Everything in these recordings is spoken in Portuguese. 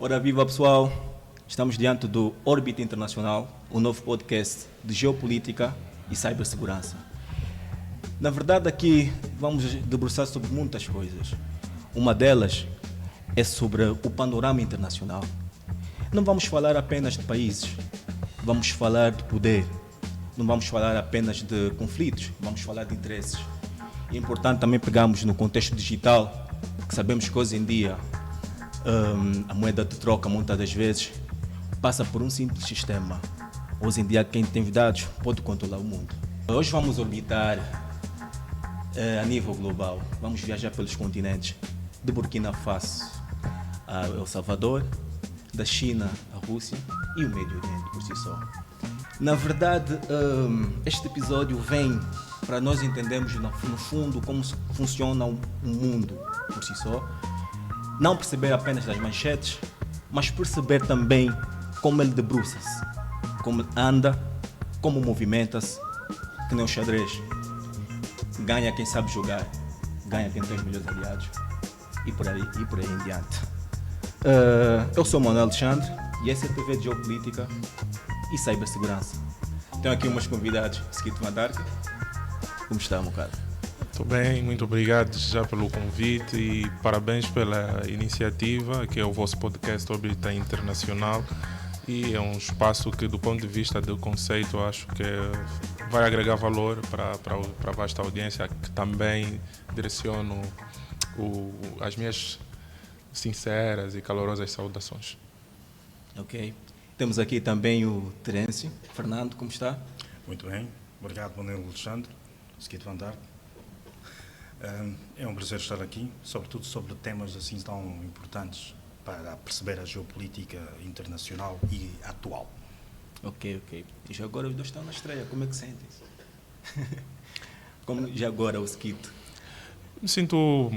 Ora viva pessoal, estamos diante do Órbita Internacional, o novo podcast de geopolítica e cibersegurança. Na verdade aqui vamos debruçar sobre muitas coisas. Uma delas é sobre o panorama internacional. Não vamos falar apenas de países, vamos falar de poder. Não vamos falar apenas de conflitos, vamos falar de interesses. É importante também pegarmos no contexto digital, que sabemos que hoje em dia a moeda de troca muitas das vezes passa por um simples sistema. Hoje em dia quem tem dados pode controlar o mundo. Hoje vamos orbitar a nível global, vamos viajar pelos continentes, de Burkina Faso a El Salvador, da China à Rússia e o Médio Oriente por si só. Na verdade, este episódio vem para nós entendermos no fundo como funciona o mundo por si só. Não perceber apenas das manchetes, mas perceber também como ele debruça-se, como anda, como movimenta-se, que nem o xadrez. Ganha quem sabe jogar, ganha quem tem os melhores aliados e por aí em diante. Eu sou o Manuel Alexandre e essa é a TV de Geopolítica e Cibersegurança. Tenho aqui umas convidados, Skito Van Dark. Como está, meu caro? Estou bem, muito obrigado já pelo convite e parabéns pela iniciativa, que é o vosso podcast Órbita Internacional. E é um espaço que, do ponto de vista do conceito, acho que vai agregar valor para a vasta audiência, que também direciono as minhas sinceras e calorosas saudações. Ok. Temos aqui também o Terêncio. Fernando, como está? Muito bem, obrigado, Manuel Alexandre, Skito Van Dark. É um prazer estar aqui, sobretudo sobre temas assim tão importantes para perceber a geopolítica internacional e atual. Ok. E já agora os dois estão na estreia, como é que sentem-se? Como já agora o Skito? Me sinto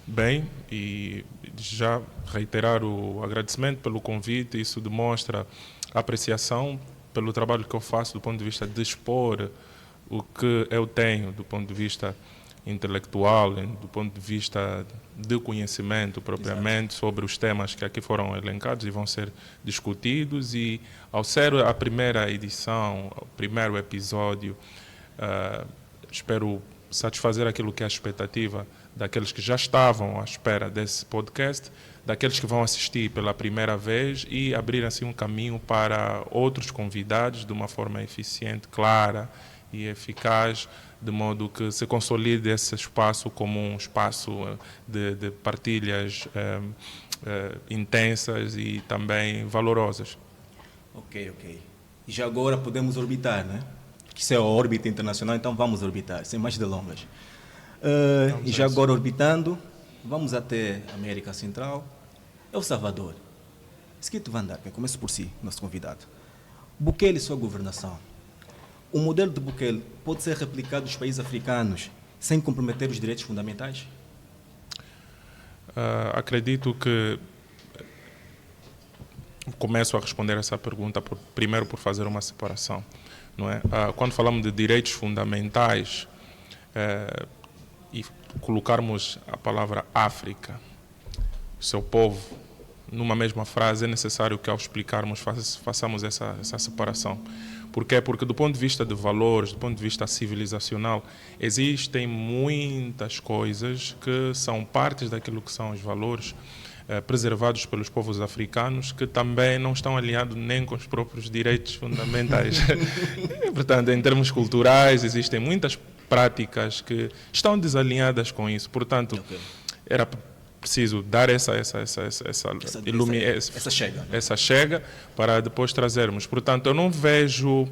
bem e já reiterar o agradecimento pelo convite. Isso demonstra a apreciação pelo trabalho que eu faço do ponto de vista de expor o que eu tenho do ponto de vista intelectual, do ponto de vista de conhecimento propriamente. Exato. Sobre os temas que aqui foram elencados e vão ser discutidos. E ao ser a primeira edição, o primeiro episódio, espero satisfazer aquilo que é a expectativa daqueles que já estavam à espera desse podcast, daqueles que vão assistir pela primeira vez e abrir assim um caminho para outros convidados de uma forma eficiente, clara e eficaz, de modo que se consolide esse espaço como um espaço de partilhas intensas e também valorosas. Ok. E já agora podemos orbitar, né? Que isso é a órbita internacional, então vamos orbitar, sem mais delongas. E já agora orbitando, vamos até a América Central, El Salvador. Skito Van Dark, começo por si, nosso convidado. Bukele e sua governação. O modelo de Bukele pode ser replicado nos países africanos sem comprometer os direitos fundamentais? Acredito que começo a responder essa pergunta primeiro por fazer uma separação. Não é? Quando falamos de direitos fundamentais e colocarmos a palavra África, o seu povo, numa mesma frase, é necessário que ao explicarmos façamos essa separação. Por quê? Porque do ponto de vista de valores, do ponto de vista civilizacional, existem muitas coisas que são partes daquilo que são os valores preservados pelos povos africanos, que também não estão alinhados nem com os próprios direitos fundamentais. Portanto, em termos culturais, existem muitas práticas que estão desalinhadas com isso. Portanto, era preciso dar essa chega para depois trazermos. Portanto, eu não vejo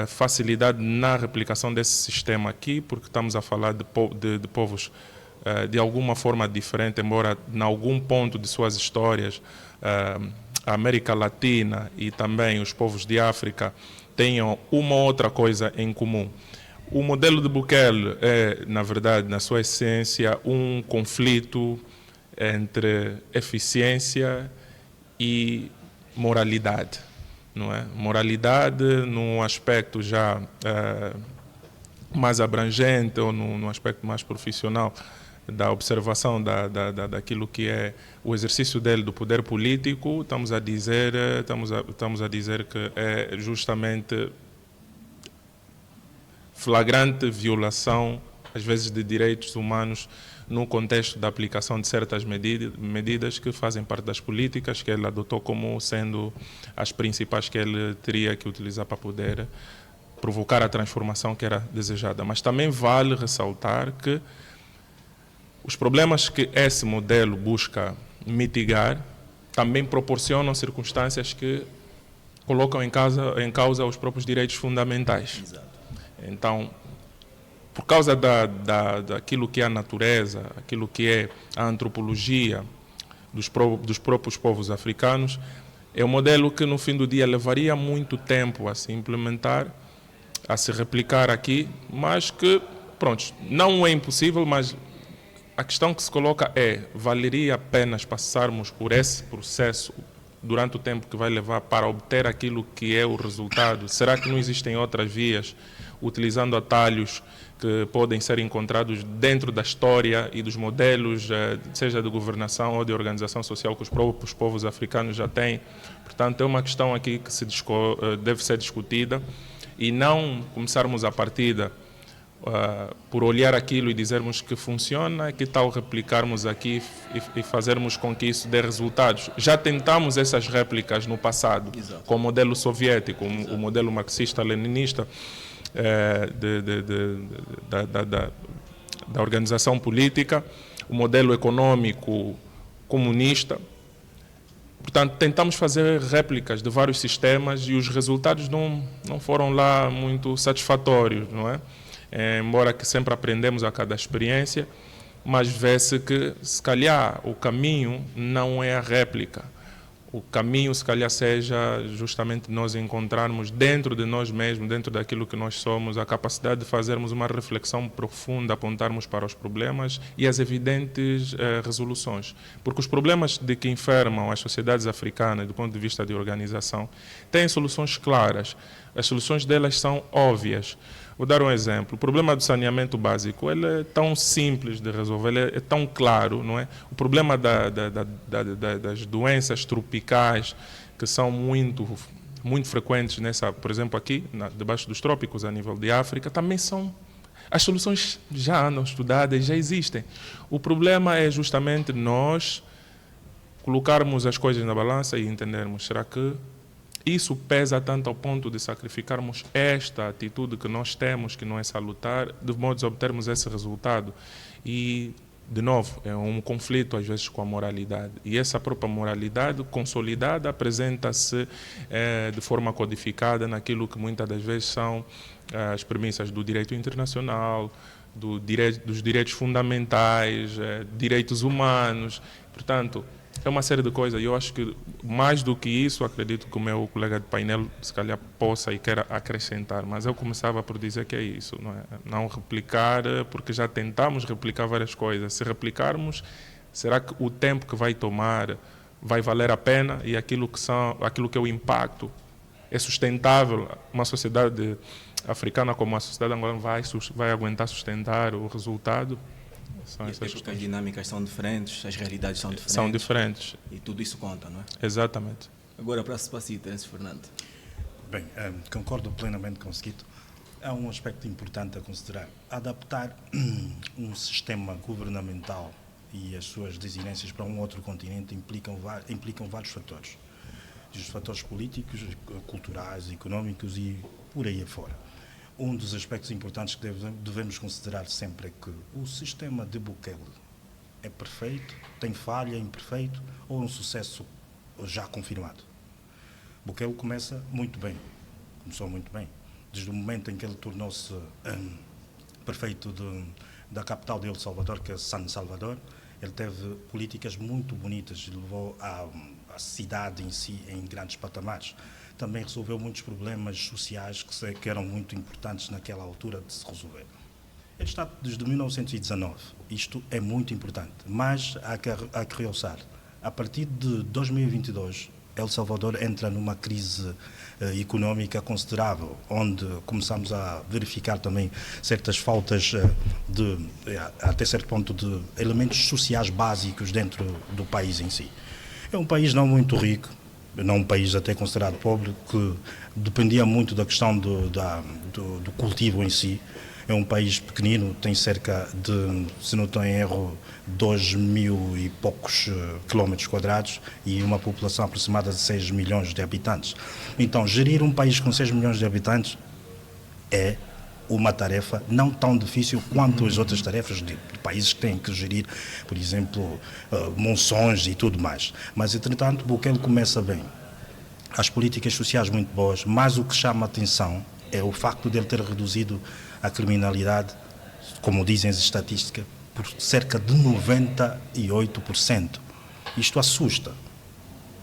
facilidade na replicação desse sistema aqui, porque estamos a falar de povos de alguma forma diferente, embora em algum ponto de suas histórias a América Latina e também os povos de África tenham uma outra coisa em comum. O modelo de Bukele é, na verdade, na sua essência, um conflito entre eficiência e moralidade, não é? Moralidade num aspecto já mais abrangente ou num aspecto mais profissional, da observação daquilo que é o exercício dele do poder político, estamos a dizer que é justamente flagrante violação, às vezes, de direitos humanos no contexto da aplicação de certas medidas que fazem parte das políticas que ele adotou como sendo as principais que ele teria que utilizar para poder provocar a transformação que era desejada. Mas também vale ressaltar que os problemas que esse modelo busca mitigar também proporcionam circunstâncias que colocam em causa os próprios direitos fundamentais. Exato. Então, por causa daquilo que é a natureza, aquilo que é a antropologia dos próprios povos africanos, é um modelo que no fim do dia levaria muito tempo a se implementar, a se replicar aqui, mas que, pronto, não é impossível, mas a questão que se coloca é, valeria apenas passarmos por esse processo durante o tempo que vai levar para obter aquilo que é o resultado? Será que não existem outras vias, utilizando atalhos que podem ser encontrados dentro da história e dos modelos, seja de governação ou de organização social que os próprios povos africanos já têm? Portanto, é uma questão aqui que deve ser discutida e não começarmos a partida por olhar aquilo e dizermos que funciona, que tal replicarmos aqui e fazermos com que isso dê resultados. Já tentamos essas réplicas no passado, Exato. com o modelo soviético, o modelo marxista-leninista da organização política, o modelo econômico comunista. Portanto, tentamos fazer réplicas de vários sistemas e os resultados não foram lá muito satisfatórios, não é? Embora que sempre aprendemos a cada experiência, mas vê-se que, se calhar, o caminho não é a réplica. O caminho, se calhar, seja justamente nós encontrarmos dentro de nós mesmos, dentro daquilo que nós somos, a capacidade de fazermos uma reflexão profunda, apontarmos para os problemas e as evidentes resoluções. Porque os problemas de que enfermam as sociedades africanas, do ponto de vista de organização, têm soluções claras. As soluções delas são óbvias. Vou dar um exemplo. O problema do saneamento básico, ele é tão simples de resolver, ele é tão claro, não é? O problema das doenças tropicais, que são muito frequentes por exemplo, aqui, debaixo dos trópicos, a nível de África, também são... As soluções já andam estudadas, já existem. O problema é justamente nós colocarmos as coisas na balança e entendermos, será que isso pesa tanto ao ponto de sacrificarmos esta atitude que nós temos, que não é salutar, de modo a obtermos esse resultado? E, de novo, é um conflito às vezes com a moralidade. E essa própria moralidade consolidada apresenta-se de forma codificada naquilo que muitas das vezes são as premissas do direito internacional, dos direitos fundamentais, direitos humanos. Portanto, é uma série de coisas e eu acho que mais do que isso, acredito que o meu colega de painel se calhar possa e queira acrescentar, mas eu começava por dizer que é isso, não é? Não replicar, porque já tentamos replicar várias coisas. Se replicarmos, será que o tempo que vai tomar vai valer a pena e aquilo que é o impacto é sustentável? Uma sociedade africana como a sociedade angolana vai aguentar sustentar o resultado? Porque as dinâmicas são diferentes, as realidades são diferentes. São diferentes. E tudo isso conta, não é? Exatamente. Agora, para si, Terence Fernando. Bem, concordo plenamente com o Skito. Há um aspecto importante a considerar. Adaptar um sistema governamental e as suas desinências para um outro continente implicam vários fatores. Os fatores políticos, culturais, económicos e por aí afora. Um dos aspectos importantes que devemos considerar sempre é que o sistema de Bukele é perfeito, tem falha, imperfeito ou um sucesso já confirmado. Bukele começou muito bem. Desde o momento em que ele tornou-se prefeito da capital de El Salvador, que é San Salvador, ele teve políticas muito bonitas e levou a cidade em si em grandes patamares. Também resolveu muitos problemas sociais que eram muito importantes naquela altura de se resolver. Ele está desde 1919, isto é muito importante, mas há que realçar, a partir de 2022 El Salvador entra numa crise económica considerável, onde começamos a verificar também certas faltas até certo ponto, de elementos sociais básicos dentro do país em si. É um país não muito rico, não um país até considerado pobre, que dependia muito da questão do cultivo em si. É um país pequenino, tem cerca de, se não estou em erro, 2.000 e poucos quilómetros quadrados e uma população aproximada de 6 milhões de habitantes. Então, gerir um país com 6 milhões de habitantes é uma tarefa não tão difícil quanto as outras tarefas de países que têm que gerir, por exemplo, monções e tudo mais. Mas, entretanto, Bukele começa bem. As políticas sociais muito boas, mas o que chama a atenção é o facto de ele ter reduzido a criminalidade, como dizem as estatísticas, por cerca de 98%. Isto assusta,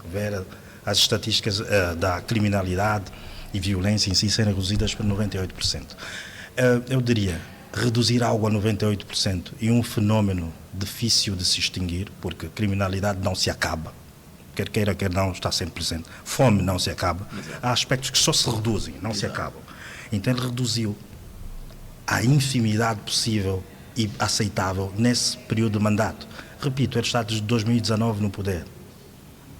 ver as estatísticas da criminalidade e violência em si serem reduzidas por 98%. Eu diria, reduzir algo a 98% e um fenómeno difícil de se extinguir, porque criminalidade não se acaba, quer queira, quer não, está sempre presente. Fome não se acaba. Há aspectos que só se reduzem, não se acabam. Então ele reduziu a infimidade possível e aceitável nesse período de mandato. Repito, ele está desde 2019 no poder.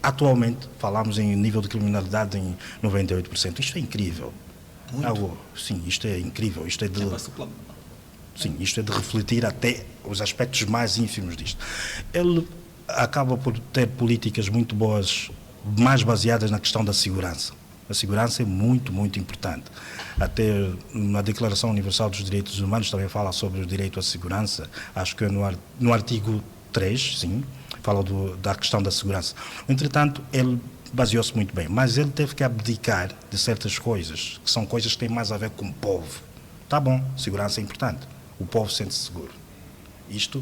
Atualmente, falamos em nível de criminalidade em 98%. Isto é incrível. Sim, isto é incrível. Isto é de refletir até os aspectos mais ínfimos disto. Ele acaba por ter políticas muito boas, mais baseadas na questão da segurança. A segurança é muito, muito importante. Até na Declaração Universal dos Direitos Humanos também fala sobre o direito à segurança. Acho que no artigo 3, sim, fala da questão da segurança. Entretanto, ele baseou-se muito bem, mas ele teve que abdicar de certas coisas, que são coisas que têm mais a ver com o povo. Tá bom, segurança é importante. O povo sente-se seguro. Isto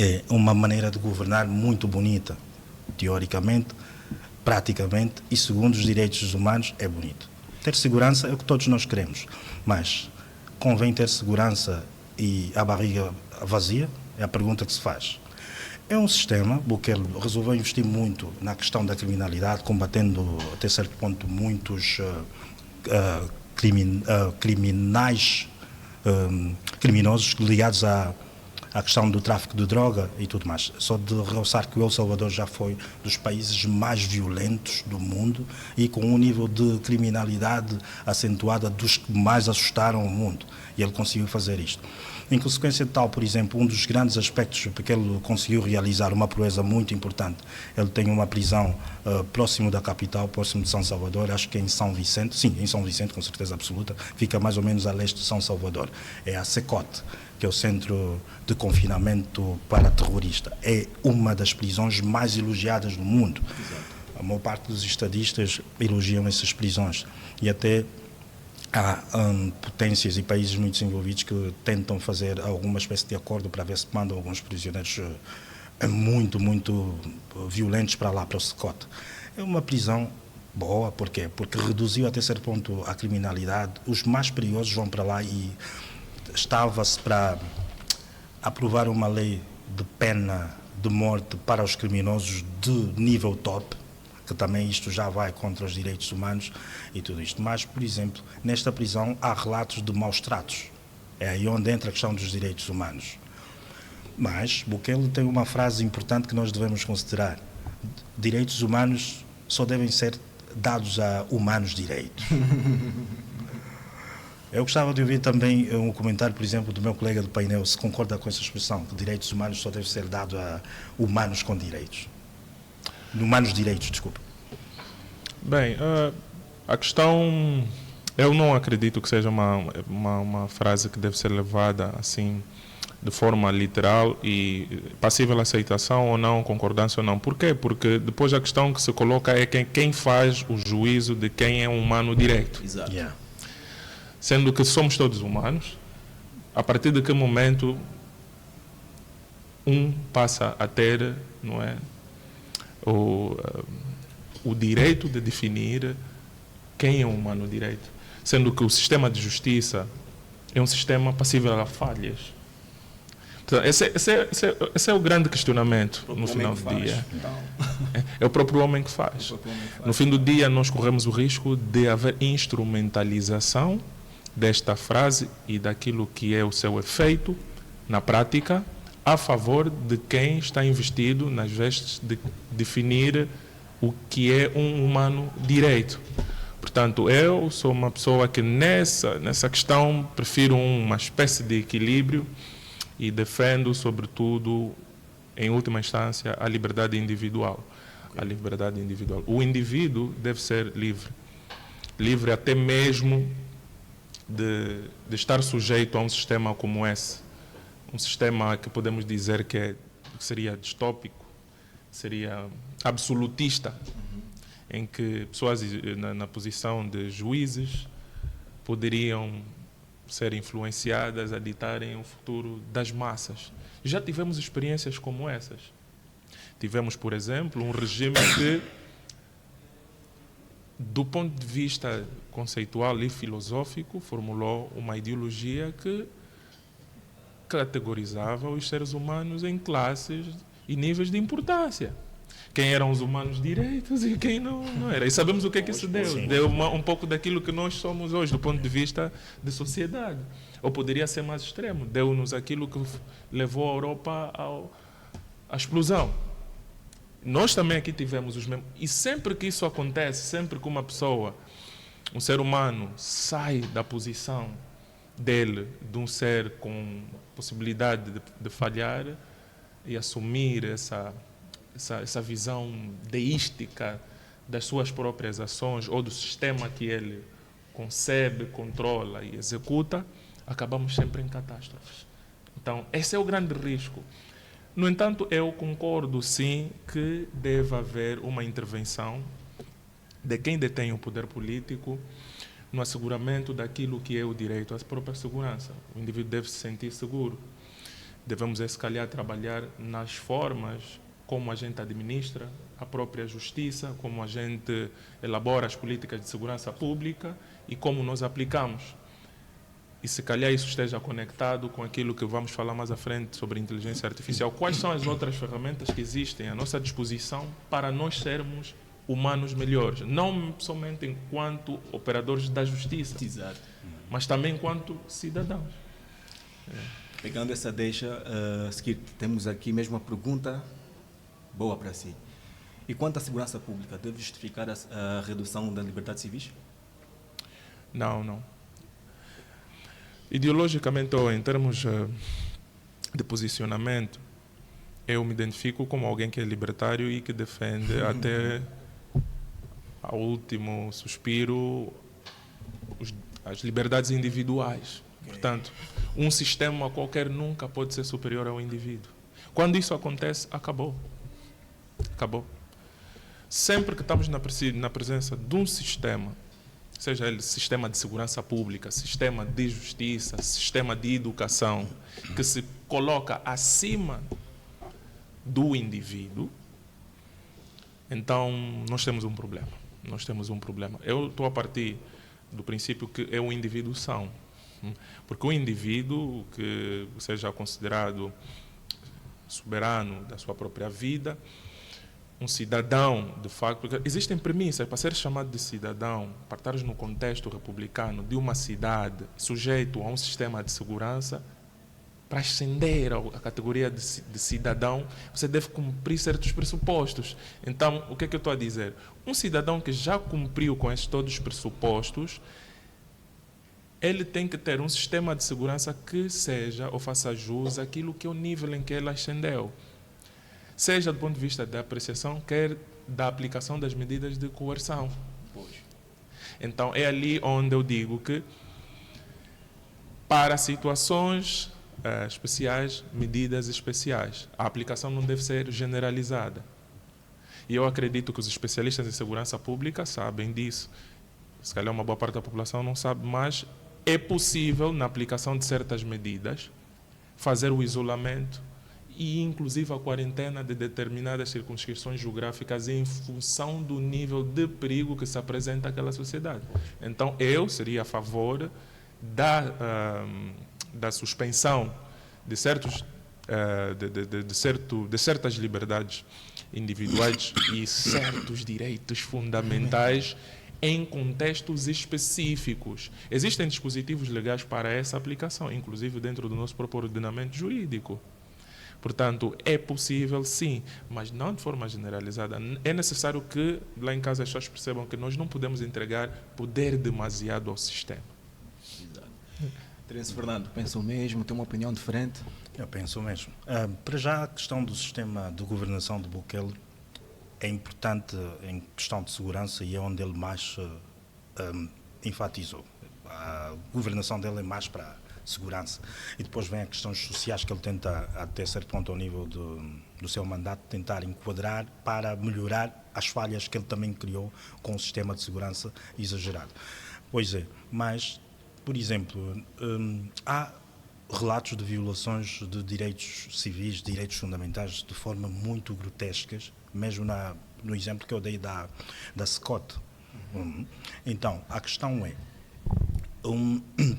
é uma maneira de governar muito bonita, teoricamente, praticamente, e segundo os direitos humanos é bonito. Ter segurança é o que todos nós queremos, mas convém ter segurança e a barriga vazia? É a pergunta que se faz. É um sistema, Bukele resolveu investir muito na questão da criminalidade, combatendo até certo ponto muitos criminosos ligados à questão do tráfico de droga e tudo mais. Só de realçar que o El Salvador já foi dos países mais violentos do mundo e com um nível de criminalidade acentuada dos que mais assustaram o mundo. E ele conseguiu fazer isto. Em consequência de tal, por exemplo, um dos grandes aspectos porque ele conseguiu realizar uma proeza muito importante, ele tem uma prisão próximo da capital, próximo de São Salvador, acho que é em São Vicente, sim, em São Vicente, com certeza absoluta, fica mais ou menos a leste de São Salvador. É a Secote, que é o centro de confinamento para terrorista. É uma das prisões mais elogiadas do mundo. Exato. A maior parte dos estadistas elogiam essas prisões. E até há potências e países muito desenvolvidos que tentam fazer alguma espécie de acordo para ver se mandam alguns prisioneiros muito, muito violentos para lá, para o Secote. É uma prisão boa, porquê? Porque reduziu até certo ponto a criminalidade. Os mais perigosos vão para lá e estava-se para aprovar uma lei de pena de morte para os criminosos de nível top, que também isto já vai contra os direitos humanos e tudo isto. Mas, por exemplo, nesta prisão há relatos de maus tratos. É aí onde entra a questão dos direitos humanos. Mas Bukele tem uma frase importante que nós devemos considerar. Direitos humanos só devem ser dados a humanos direitos. Eu gostava de ouvir também um comentário, por exemplo, do meu colega do painel, se concorda com essa expressão, que direitos humanos só devem ser dados a humanos com direitos. Humanos direitos, desculpa. Bem, a questão, eu não acredito que seja uma frase que deve ser levada assim, de forma literal e passível de aceitação ou não, concordância ou não. Por quê? Porque depois a questão que se coloca é quem faz o juízo de quem é um humano direito. Exato. Yeah. Sendo que somos todos humanos, a partir de que momento um passa a ter, não é, o direito de definir quem é um humano direito, sendo que o sistema de justiça é um sistema passível a falhas. Então, esse é o grande questionamento no final do dia. Então, É o próprio homem que faz. No fim do dia, nós corremos o risco de haver instrumentalização desta frase e daquilo que é o seu efeito na prática a favor de quem está investido nas vestes de definir o que é um humano direito. Portanto, eu sou uma pessoa que nessa questão prefiro uma espécie de equilíbrio e defendo, sobretudo, em última instância, a liberdade individual. A liberdade individual. O indivíduo deve ser livre. Livre até mesmo de estar sujeito a um sistema como esse. Um sistema que podemos dizer que seria distópico, seria absolutista, em que pessoas na posição de juízes poderiam ser influenciadas a ditarem o futuro das massas. Já tivemos experiências como essas. Tivemos, por exemplo, um regime que, do ponto de vista conceitual e filosófico, formulou uma ideologia que categorizava os seres humanos em classes e níveis de importância. Quem eram os humanos direitos e quem não era. E sabemos o que é que isso deu. Sim. Deu um pouco daquilo que nós somos hoje, do ponto de vista de sociedade. Ou poderia ser mais extremo. Deu-nos aquilo que levou a Europa à explosão. Nós também aqui tivemos os mesmos. E sempre que isso acontece, sempre que uma pessoa, um ser humano, sai da posição dele, de um ser com possibilidade de falhar e assumir essa visão deística das suas próprias ações ou do sistema que ele concebe, controla e executa, acabamos sempre em catástrofes. Então, esse é o grande risco. No entanto, eu concordo, sim, que deve haver uma intervenção de quem detém o poder político no asseguramento daquilo que é o direito à própria segurança. O indivíduo deve se sentir seguro. Devemos, se calhar, trabalhar nas formas como a gente administra a própria justiça, como a gente elabora as políticas de segurança pública e como nós aplicamos. E se calhar isso esteja conectado com aquilo que vamos falar mais à frente sobre inteligência artificial. Quais são as outras ferramentas que existem à nossa disposição para nós sermos humanos melhores? Não somente enquanto operadores da justiça, exato. mas também enquanto cidadãos. Pegando essa deixa, a seguir temos aqui mesmo uma pergunta boa para si. E quanto à segurança pública, deve justificar a redução das liberdades civis? Não. Ideologicamente, ou em termos de posicionamento, eu me identifico como alguém que é libertário e que defende até ao último suspiro as liberdades individuais. Portanto, um sistema qualquer nunca pode ser superior ao indivíduo. Quando isso acontece, acabou. Sempre que estamos na presença de um sistema, seja ele sistema de segurança pública, sistema de justiça, sistema de educação, que se coloca acima do indivíduo, então nós temos um problema. Eu estou a partir do princípio que é um indivíduo são. Porque o indivíduo que seja considerado soberano da sua própria vida, um cidadão, de facto, porque existem premissas para ser chamado de cidadão, para estar no contexto republicano de uma cidade sujeito a um sistema de segurança, para ascender à categoria de cidadão, você deve cumprir certos pressupostos. Então, o que é que eu estou a dizer? Um cidadão que já cumpriu com esses todos os pressupostos, ele tem que ter um sistema de segurança que seja ou faça jus àquilo que é o nível em que ele ascendeu. Seja do ponto de vista da apreciação, quer da aplicação das medidas de coerção. Então, é ali onde eu digo que, para situações especiais, medidas especiais, a aplicação não deve ser generalizada. E eu acredito que os especialistas em segurança pública sabem disso. Se calhar uma boa parte da população não sabe, mas é possível, na aplicação de certas medidas, fazer o isolamento e, inclusive, a quarentena de determinadas circunscrições geográficas em função do nível de perigo que se apresenta àquela sociedade. Então, eu seria a favor da suspensão de certos de certas liberdades individuais e certos direitos fundamentais em contextos específicos. Existem dispositivos legais para essa aplicação, inclusive dentro do nosso próprio ordenamento jurídico. Portanto, é possível sim, mas não de forma generalizada. É necessário que lá em casa as pessoas percebam que nós não podemos entregar poder demasiado ao sistema. Exato. Terence Fernando, pensa o mesmo? Tem uma opinião diferente? Eu penso o mesmo. Para já, a questão do sistema de governação de Bukele é importante em questão de segurança e é onde ele mais enfatizou. A governação dele é mais para segurança. E depois vem as questões sociais que ele tenta, até certo ponto ao nível do seu mandato, tentar enquadrar para melhorar as falhas que ele também criou com o sistema de segurança exagerado. Pois é, mas, por exemplo, há relatos de violações de direitos civis, direitos fundamentais, de forma muito grotescas, mesmo no exemplo que eu dei da Scott. Então, a questão é,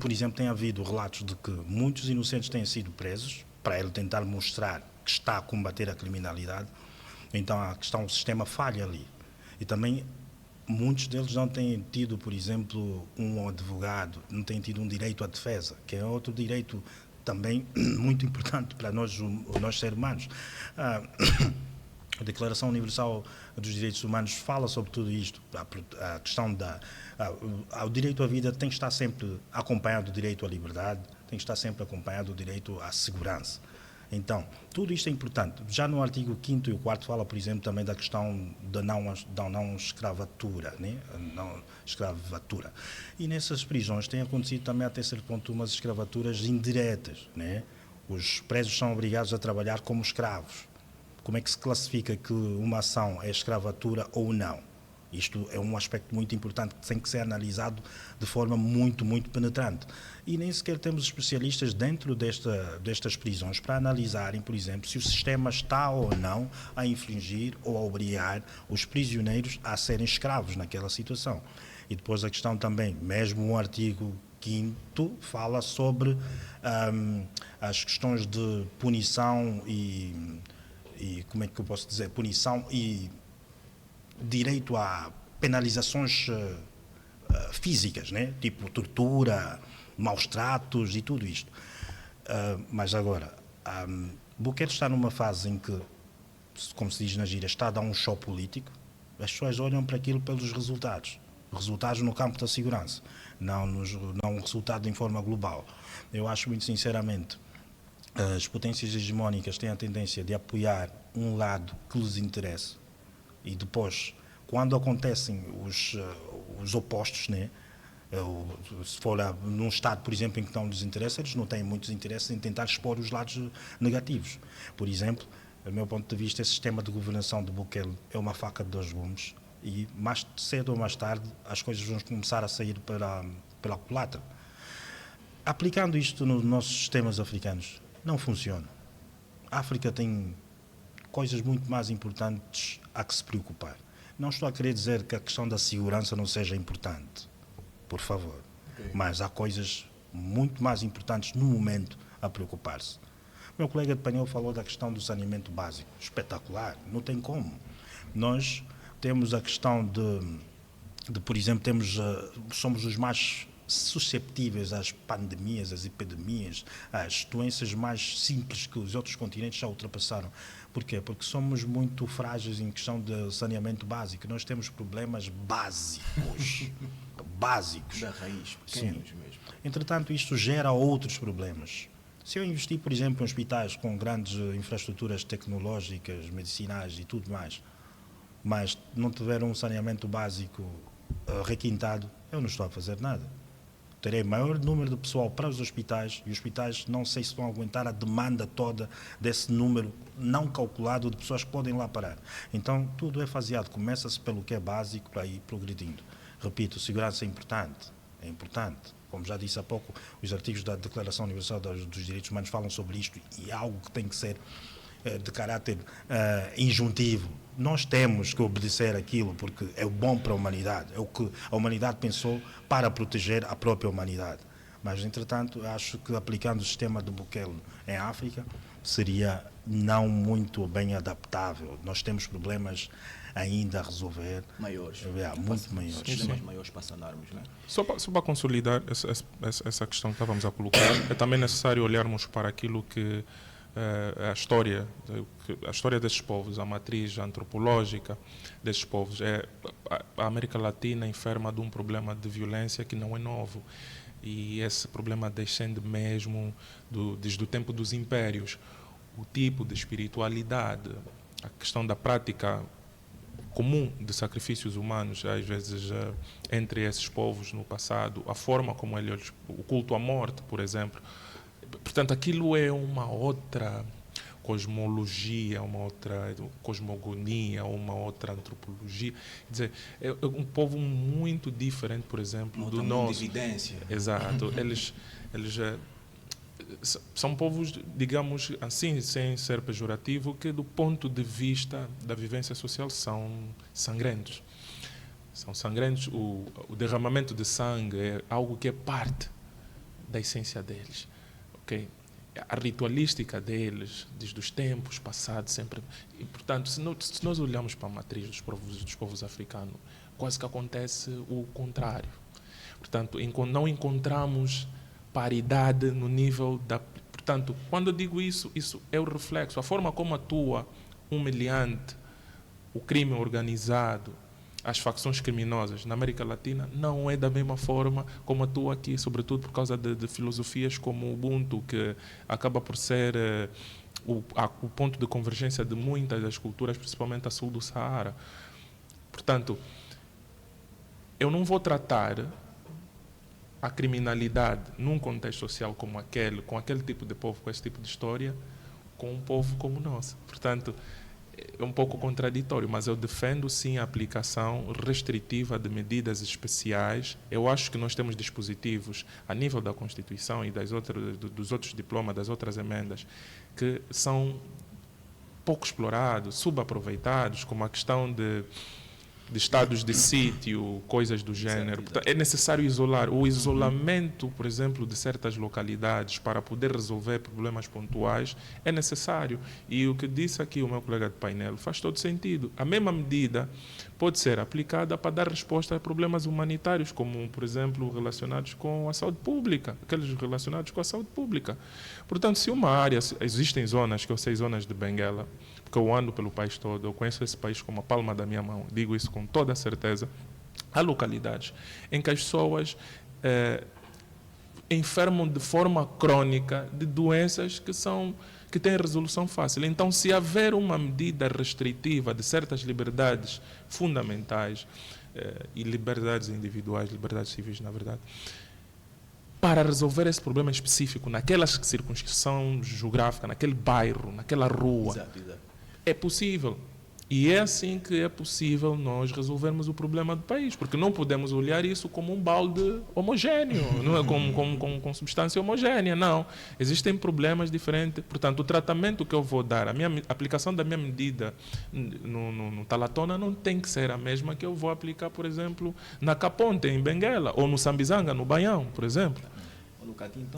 por exemplo, tem havido relatos de que muitos inocentes têm sido presos para ele tentar mostrar que está a combater a criminalidade. Então a questão, o sistema falha ali. E também muitos deles não têm tido, por exemplo, um advogado, não têm tido um direito à defesa, que é outro direito também muito importante para nós seres humanos. A Declaração Universal dos Direitos Humanos fala sobre tudo isto. A questão o direito à vida tem que estar sempre acompanhado do direito à liberdade, tem que estar sempre acompanhado do direito à segurança. Então, tudo isto é importante. Já no artigo 5º e o 4º fala, por exemplo, também da questão da não escravatura, né? Não escravatura. E nessas prisões tem acontecido também até certo ponto umas escravaturas indiretas, né? Os presos são obrigados a trabalhar como escravos. Como é que se classifica que uma ação é escravatura ou não? Isto é um aspecto muito importante que tem que ser analisado de forma muito, muito penetrante. E nem sequer temos especialistas dentro destas prisões para analisarem, por exemplo, se o sistema está ou não a infringir ou a obrigar os prisioneiros a serem escravos naquela situação. E depois a questão também, mesmo o artigo 5º fala sobre as questões de punição e como é que eu posso dizer, punição e direito a penalizações físicas, né? Tipo tortura, maus tratos e tudo isto. Mas agora, Bukele está numa fase em que, como se diz na gíria, está a dar um show político. As pessoas olham para aquilo pelos resultados no campo da segurança, não um resultado em forma global. Eu acho muito sinceramente, as potências hegemónicas têm a tendência de apoiar um lado que lhes interessa e depois, quando acontecem os opostos, né? Se for num Estado, por exemplo, em que não lhes interessa, eles não têm muitos interesses em tentar expor os lados negativos. Por exemplo, do meu ponto de vista, esse sistema de governação de Bukele é uma faca de dois gumes e mais cedo ou mais tarde as coisas vão começar a sair pela culatra. Aplicando isto nos nossos sistemas africanos, não funciona. A África tem coisas muito mais importantes a que se preocupar. Não estou a querer dizer que a questão da segurança não seja importante, por favor. Okay. Mas há coisas muito mais importantes no momento a preocupar-se. Meu colega de painel falou da questão do saneamento básico. Espetacular, não tem como. Nós temos a questão de por exemplo, somos os mais susceptíveis às pandemias, às epidemias, às doenças mais simples que os outros continentes já ultrapassaram. Porquê? Porque somos muito frágeis em questão de saneamento básico. Nós temos problemas básicos. Básicos. Da raiz, pequenos mesmo. Entretanto, isto gera outros problemas. Se eu investir, por exemplo, em hospitais com grandes infraestruturas tecnológicas, medicinais e tudo mais, mas não tiver um saneamento básico requintado, eu não estou a fazer nada. Terei maior número de pessoal para os hospitais e os hospitais não sei se vão aguentar a demanda toda desse número não calculado de pessoas que podem lá parar. Então, tudo é faseado. Começa-se pelo que é básico para ir progredindo. Repito, segurança é importante. É importante. Como já disse há pouco, os artigos da Declaração Universal dos Direitos Humanos falam sobre isto e é algo que tem que ser de caráter injuntivo. Nós temos que obedecer aquilo porque é o bom para a humanidade, é o que a humanidade pensou para proteger a própria humanidade. Mas, entretanto, acho que aplicando o sistema de Bukele em África, seria não muito bem adaptável. Nós temos problemas ainda a resolver. Maiores. Muito maiores. Problemas maiores para sanarmos, né? Só para consolidar essa questão que estávamos a colocar, é também necessário olharmos para aquilo que a história desses povos, a matriz antropológica desses povos. A América Latina enferma de um problema de violência que não é novo. E esse problema descende mesmo desde o tempo dos impérios. O tipo de espiritualidade, a questão da prática comum de sacrifícios humanos, às vezes entre esses povos no passado, a forma como eles, o culto à morte, por exemplo. Portanto, aquilo é uma outra cosmologia, uma outra cosmogonia, uma outra antropologia. Quer dizer, é um povo muito diferente, por exemplo, do nosso. Evidência. Exato. Eles são povos, digamos assim, sem ser pejorativo, que do ponto de vista da vivência social são sangrentos. São sangrentos. O derramamento de sangue é algo que é parte da essência deles. Okay? A ritualística deles, desde os tempos passados, sempre. E, portanto, se nós olharmos para a matriz dos povos africanos, quase que acontece o contrário. Portanto, não encontramos paridade no nível da... Portanto, quando eu digo isso é o reflexo. A forma como atua humilhante o crime organizado, as facções criminosas na América Latina, não é da mesma forma como atua aqui, sobretudo por causa de filosofias como o Ubuntu, que acaba por ser o ponto de convergência de muitas das culturas, principalmente a sul do Saara. Portanto, eu não vou tratar a criminalidade num contexto social como aquele, com aquele tipo de povo, com esse tipo de história, com um povo como o nosso. Portanto, é um pouco contraditório, mas eu defendo sim a aplicação restritiva de medidas especiais. Eu acho que nós temos dispositivos a nível da Constituição e dos outros diplomas, das outras emendas, que são pouco explorados, subaproveitados, como a questão de estados de sítio, coisas do gênero. Portanto, é necessário isolar. O isolamento, por exemplo, de certas localidades para poder resolver problemas pontuais é necessário. E o que disse aqui o meu colega de painel faz todo sentido. A mesma medida pode ser aplicada para dar resposta a problemas humanitários, como, por exemplo, relacionados com a saúde pública, aqueles relacionados com a saúde pública. Portanto, se uma área, existem zonas, que eu sei, zonas de Benguela, porque eu ando pelo país todo, eu conheço esse país como a palma da minha mão, digo isso com toda a certeza. Há localidades em que as pessoas enfermam de forma crônica de doenças que têm resolução fácil. Então, se haver uma medida restritiva de certas liberdades fundamentais e liberdades individuais, liberdades civis, na verdade, para resolver esse problema específico naquela circunscrição geográfica, naquele bairro, naquela rua, Exato. é possível. E é assim que é possível nós resolvermos o problema do país, porque não podemos olhar isso como um balde homogéneo, não é com substância homogénea, não. Existem problemas diferentes. Portanto, o tratamento que eu vou dar, a aplicação da minha medida no Talatona não tem que ser a mesma que eu vou aplicar, por exemplo, na Caponte, em Benguela, ou no Sambizanga, no Baião, por exemplo.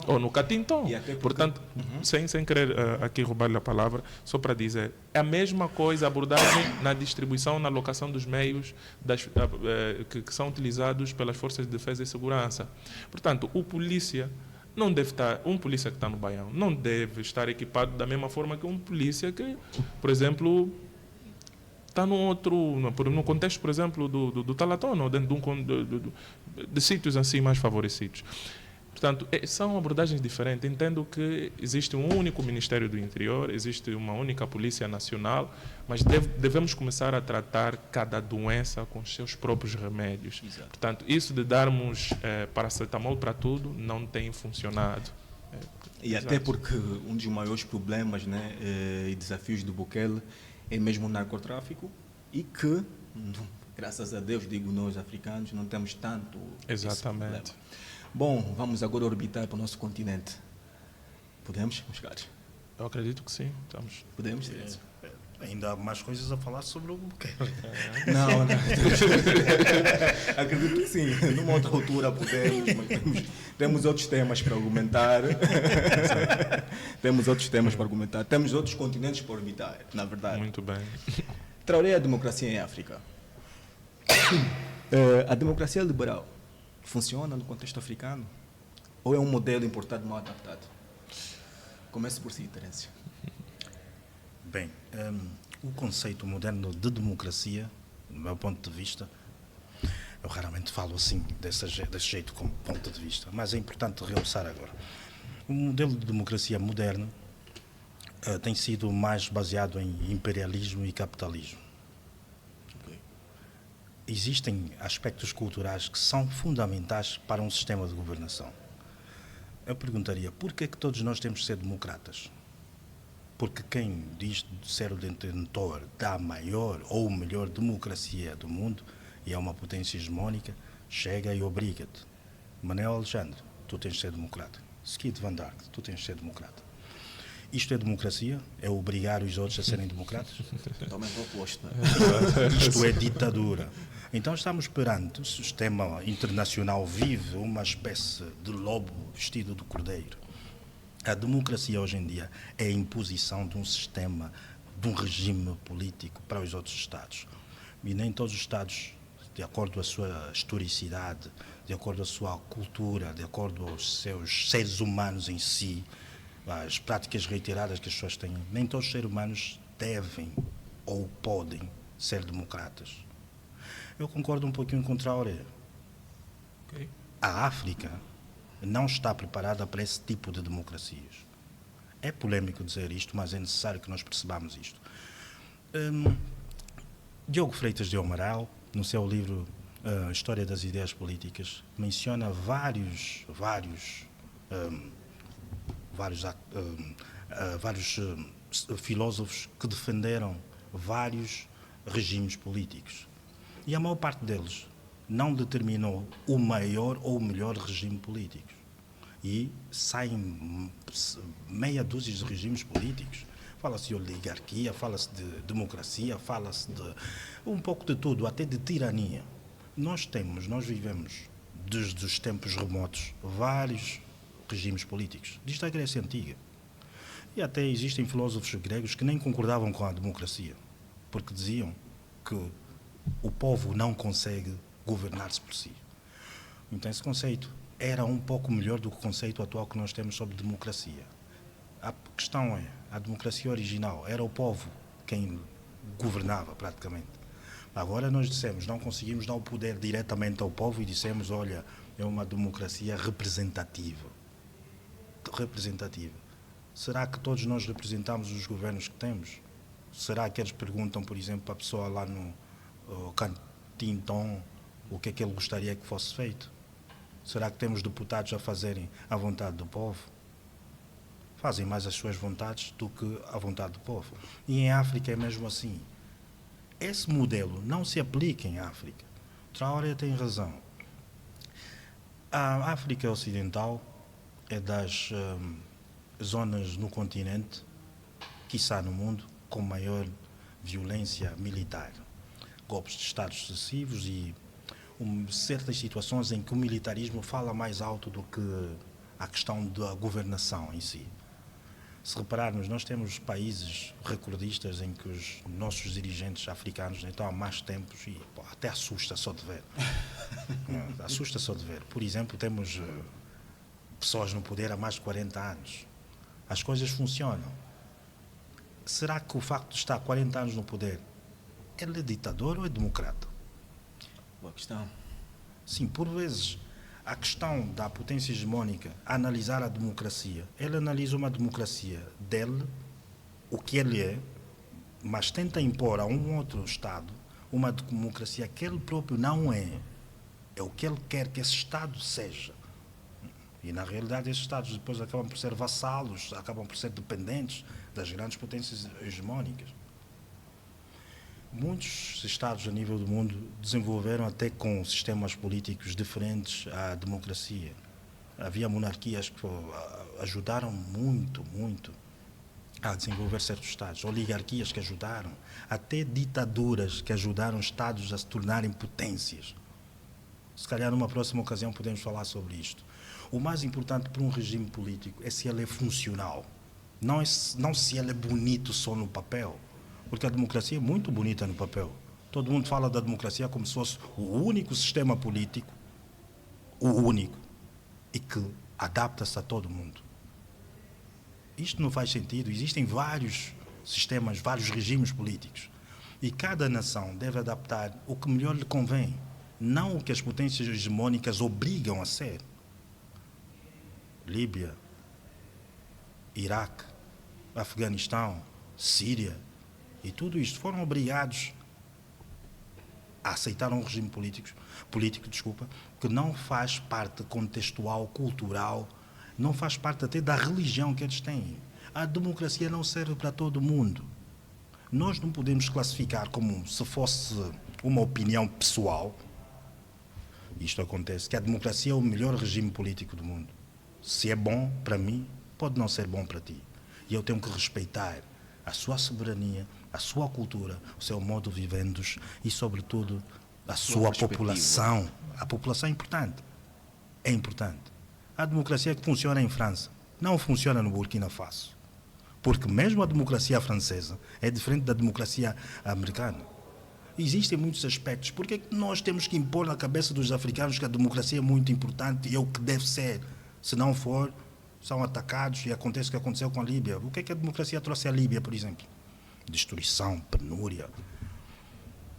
Ou no Catinton. Portanto, sem querer aqui roubar-lhe a palavra, só para dizer, é a mesma coisa a abordagem na distribuição, na alocação dos meios que são utilizados pelas forças de defesa e segurança. Portanto, um polícia que está no Baião não deve estar equipado da mesma forma que um polícia que, por exemplo, está no contexto, por exemplo, do Talatona, ou dentro de sítios assim mais favorecidos. Portanto, são abordagens diferentes. Entendo que existe um único Ministério do Interior, existe uma única Polícia Nacional, mas devemos começar a tratar cada doença com os seus próprios remédios. Exato. Portanto, isso de darmos paracetamol para tudo não tem funcionado. E até porque um dos maiores problemas, né, e desafios do Bukele é mesmo o narcotráfico e que, graças a Deus, digo nós africanos, não temos tanto esse problema. Exatamente. Bom, vamos agora orbitar para o nosso continente. Podemos, meus caros? Eu acredito que sim. Podemos? Ainda há mais coisas a falar sobre o Bukele. Não, não. Acredito que sim. Numa outra altura podemos, mas temos outros temas para argumentar. Temos outros temas para argumentar. Temos outros continentes para orbitar, na verdade. Muito bem. Traoré, a democracia em África. A democracia liberal funciona no contexto africano? Ou é um modelo importado mal adaptado? Comece por si, Terência. Bem, o conceito moderno de democracia, do meu ponto de vista, eu raramente falo assim, desse jeito, como ponto de vista, mas é importante realçar agora. O modelo de democracia moderno tem sido mais baseado em imperialismo e capitalismo. Okay. Existem aspectos culturais que são fundamentais para um sistema de governação. Eu perguntaria, por que é que todos nós temos de ser democratas? Porque quem diz ser o detentor da maior ou melhor democracia do mundo, e é uma potência hegemónica, chega e obriga-te. Manuel Alexandre, tu tens de ser democrata. Skid Van Dart, tu tens de ser democrata. Isto é democracia? É obrigar os outros a serem democratas? Totalmente o oposto. Isto é ditadura. Então estamos perante o sistema internacional vive uma espécie de lobo vestido de cordeiro. A democracia hoje em dia é a imposição de um sistema, de um regime político para os outros Estados. E nem todos os Estados, de acordo com a sua historicidade, de acordo com a sua cultura, de acordo com os seus seres humanos em si, as práticas reiteradas que as pessoas têm, nem todos os seres humanos devem ou podem ser democratas. Eu concordo um pouquinho com Traoré. Okay. A África não está preparada para esse tipo de democracias. É polémico dizer isto, mas é necessário que nós percebamos isto. Diogo Freitas de Amaral, no seu livro História das Ideias Políticas, menciona vários filósofos que defenderam vários regimes políticos. E a maior parte deles não determinou o maior ou o melhor regime político. E saem meia dúzia de regimes políticos. Fala-se de oligarquia, fala-se de democracia, fala-se de um pouco de tudo, até de tirania. Nós vivemos, desde os tempos remotos, vários regimes políticos, desde a Grécia Antiga. E até existem filósofos gregos que nem concordavam com a democracia, porque diziam que o povo não consegue governar-se por si. Então esse conceito era um pouco melhor do que o conceito atual que nós temos sobre democracia. A questão é, a democracia original era o povo quem governava praticamente. Agora nós dissemos, não conseguimos dar o poder diretamente ao povo e dissemos, olha, é uma democracia representativa. Será que todos nós representamos os governos que temos? Será que eles perguntam, por exemplo, para a pessoa lá no Cantinton o que é que ele gostaria que fosse feito? Será que temos deputados a fazerem a vontade do povo? Fazem mais as suas vontades do que a vontade do povo. E em África é mesmo assim. Esse modelo não se aplica em África. Traoré tem razão. A África Ocidental é das zonas no continente, quiçá no mundo, com maior violência militar. Golpes de Estado sucessivos e certas situações em que o militarismo fala mais alto do que a questão da governação em si. Se repararmos, nós temos países recordistas em que os nossos dirigentes africanos estão há mais tempos e até assusta só de ver. Assusta só de ver. Por exemplo, temos pessoas no poder há mais de 40 anos. As coisas funcionam. Será que o facto de estar há 40 anos no poder, ele é ditador ou é democrata? Boa questão. Sim, por vezes, a questão da potência hegemónica, analisar a democracia, ele analisa uma democracia dele, o que ele é, mas tenta impor a um outro Estado uma democracia que ele próprio não é. É o que ele quer que esse Estado seja. E, na realidade, esses Estados depois acabam por ser vassalos, acabam por ser dependentes das grandes potências hegemónicas. Muitos Estados a nível do mundo desenvolveram até com sistemas políticos diferentes à democracia. Havia monarquias que ajudaram muito a desenvolver certos Estados, oligarquias que ajudaram, até ditaduras que ajudaram Estados a se tornarem potências. Se calhar numa próxima ocasião podemos falar sobre isto. O mais importante para um regime político é se ele é funcional, não se ele é bonito só no papel, porque a democracia é muito bonita no papel. Todo mundo fala da democracia como se fosse o único sistema político, o único, e que adapta-se a todo mundo. Isto não faz sentido. Existem vários sistemas, vários regimes políticos. E cada nação deve adaptar o que melhor lhe convém, não o que as potências hegemônicas obrigam a ser. Líbia, Iraque, Afeganistão, Síria, e tudo isto foram obrigados a aceitar um regime político, que não faz parte contextual, cultural, não faz parte até da religião que eles têm. A democracia não serve para todo mundo. Nós não podemos classificar como se fosse uma opinião pessoal. Isto acontece, que a democracia é o melhor regime político do mundo. Se é bom para mim, pode não ser bom para ti. E eu tenho que respeitar a sua soberania, a sua cultura, o seu modo de vivendos e, sobretudo, a sua população. A população é importante. É importante. A democracia que funciona em França não funciona no Burkina Faso. Porque mesmo a democracia francesa é diferente da democracia americana. Existem muitos aspectos. Por que é que nós temos que impor na cabeça dos africanos que a democracia é muito importante e é o que deve ser? Se não for, são atacados e acontece o que aconteceu com a Líbia. O que é que a democracia trouxe à Líbia, por exemplo? Destruição, penúria,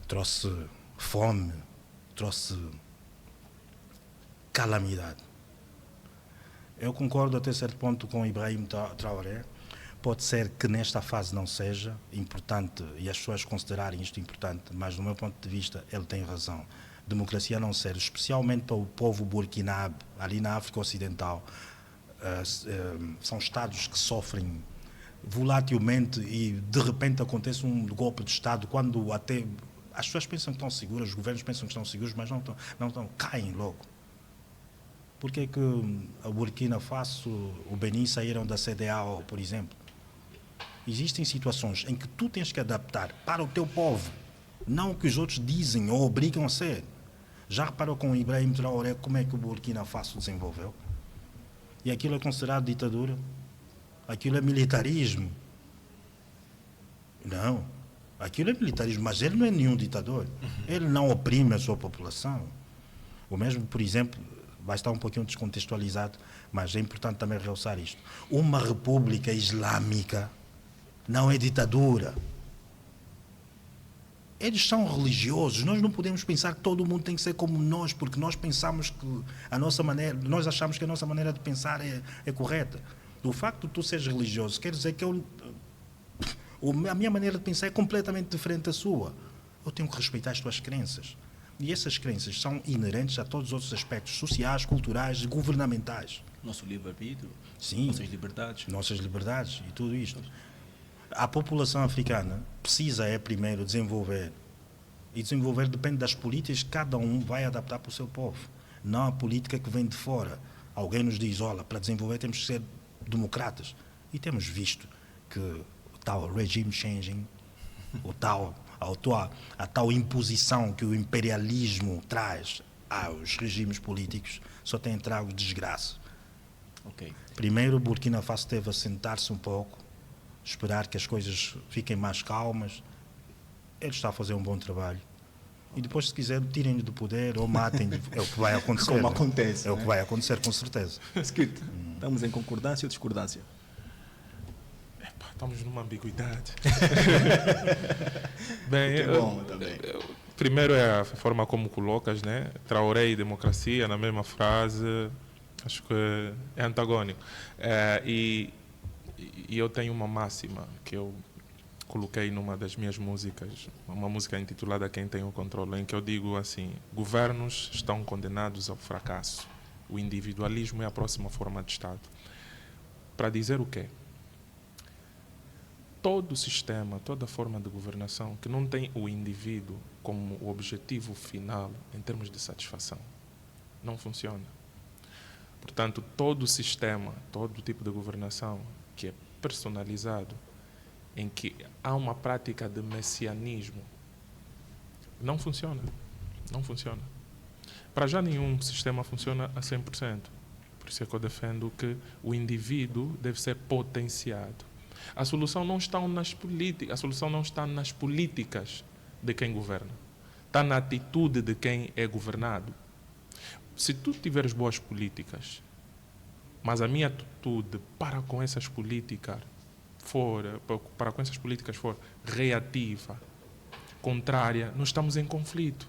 trouxe fome, trouxe calamidade. Eu concordo até certo ponto com Ibrahim Traoré. Pode ser que nesta fase não seja importante e as pessoas considerarem isto importante, mas do meu ponto de vista ele tem razão. Democracia não serve, especialmente para o povo burkinabé, ali na África Ocidental. São estados que sofrem volatilmente e de repente acontece um golpe de Estado quando até as pessoas pensam que estão seguras, os governos pensam que estão seguros, mas não estão, caem logo. Por que que a Burkina Faso, o Benin saíram da CEDEAO, por exemplo? Existem situações em que tu tens que adaptar para o teu povo, não o que os outros dizem ou obrigam a ser. Já reparou com o Ibrahim Traoré como é que o Burkina Faso desenvolveu? E aquilo é considerado ditadura? Aquilo é militarismo? Não. Aquilo é militarismo, mas ele não é nenhum ditador. Ele não oprime a sua população. O mesmo, por exemplo, vai estar um pouquinho descontextualizado, mas é importante também realçar isto. Uma república islâmica não é ditadura. Eles são religiosos. Nós não podemos pensar que todo mundo tem que ser como nós, porque nós pensamos que a nossa maneira, nós achamos que a nossa maneira de pensar é correta. O facto de tu seres religioso quer dizer que a minha maneira de pensar é completamente diferente da sua. Eu tenho que respeitar as tuas crenças. E essas crenças são inerentes a todos os outros aspectos sociais, culturais, governamentais. Nosso livre-arbítrio, Sim, nossas liberdades e tudo isto. A população africana precisa primeiro desenvolver. E desenvolver depende das políticas que cada um vai adaptar para o seu povo. Não a política que vem de fora. Alguém nos diz, olha, para desenvolver temos que ser democratas. E temos visto que o tal regime changing, a tal imposição que o imperialismo traz aos regimes políticos só tem trago desgraça. Okay. Primeiro, Burkina Faso teve a sentar-se um pouco, esperar que as coisas fiquem mais calmas. Ele está a fazer um bom trabalho. E depois, se quiser, tirem-lhe do poder ou matem-lhe. É o que vai acontecer. Como acontece. É o que vai acontecer, com certeza. Skit, estamos em concordância ou discordância? Estamos numa ambiguidade. Bem, bom também. Primeiro é a forma como colocas, né? Traoré e democracia na mesma frase. Acho que é antagônico. E eu tenho uma máxima que eu coloquei numa das minhas músicas, uma música intitulada Quem Tem o Controle, em que eu digo assim: governos estão condenados ao fracasso. O individualismo é a próxima forma de Estado. Para dizer o quê? Todo sistema, toda forma de governação que não tem o indivíduo como o objetivo final em termos de satisfação, não funciona. Portanto, todo sistema, todo tipo de governação que é personalizado em que há uma prática de messianismo, não funciona. Não funciona. Para já nenhum sistema funciona a 100%. Por isso é que eu defendo que o indivíduo deve ser potenciado. A solução não está nas políticas, a solução não está nas políticas de quem governa. Está na atitude de quem é governado. Se tu tiveres boas políticas, mas a minha atitude para com essas políticas for reativa, contrária, nós estamos em conflito.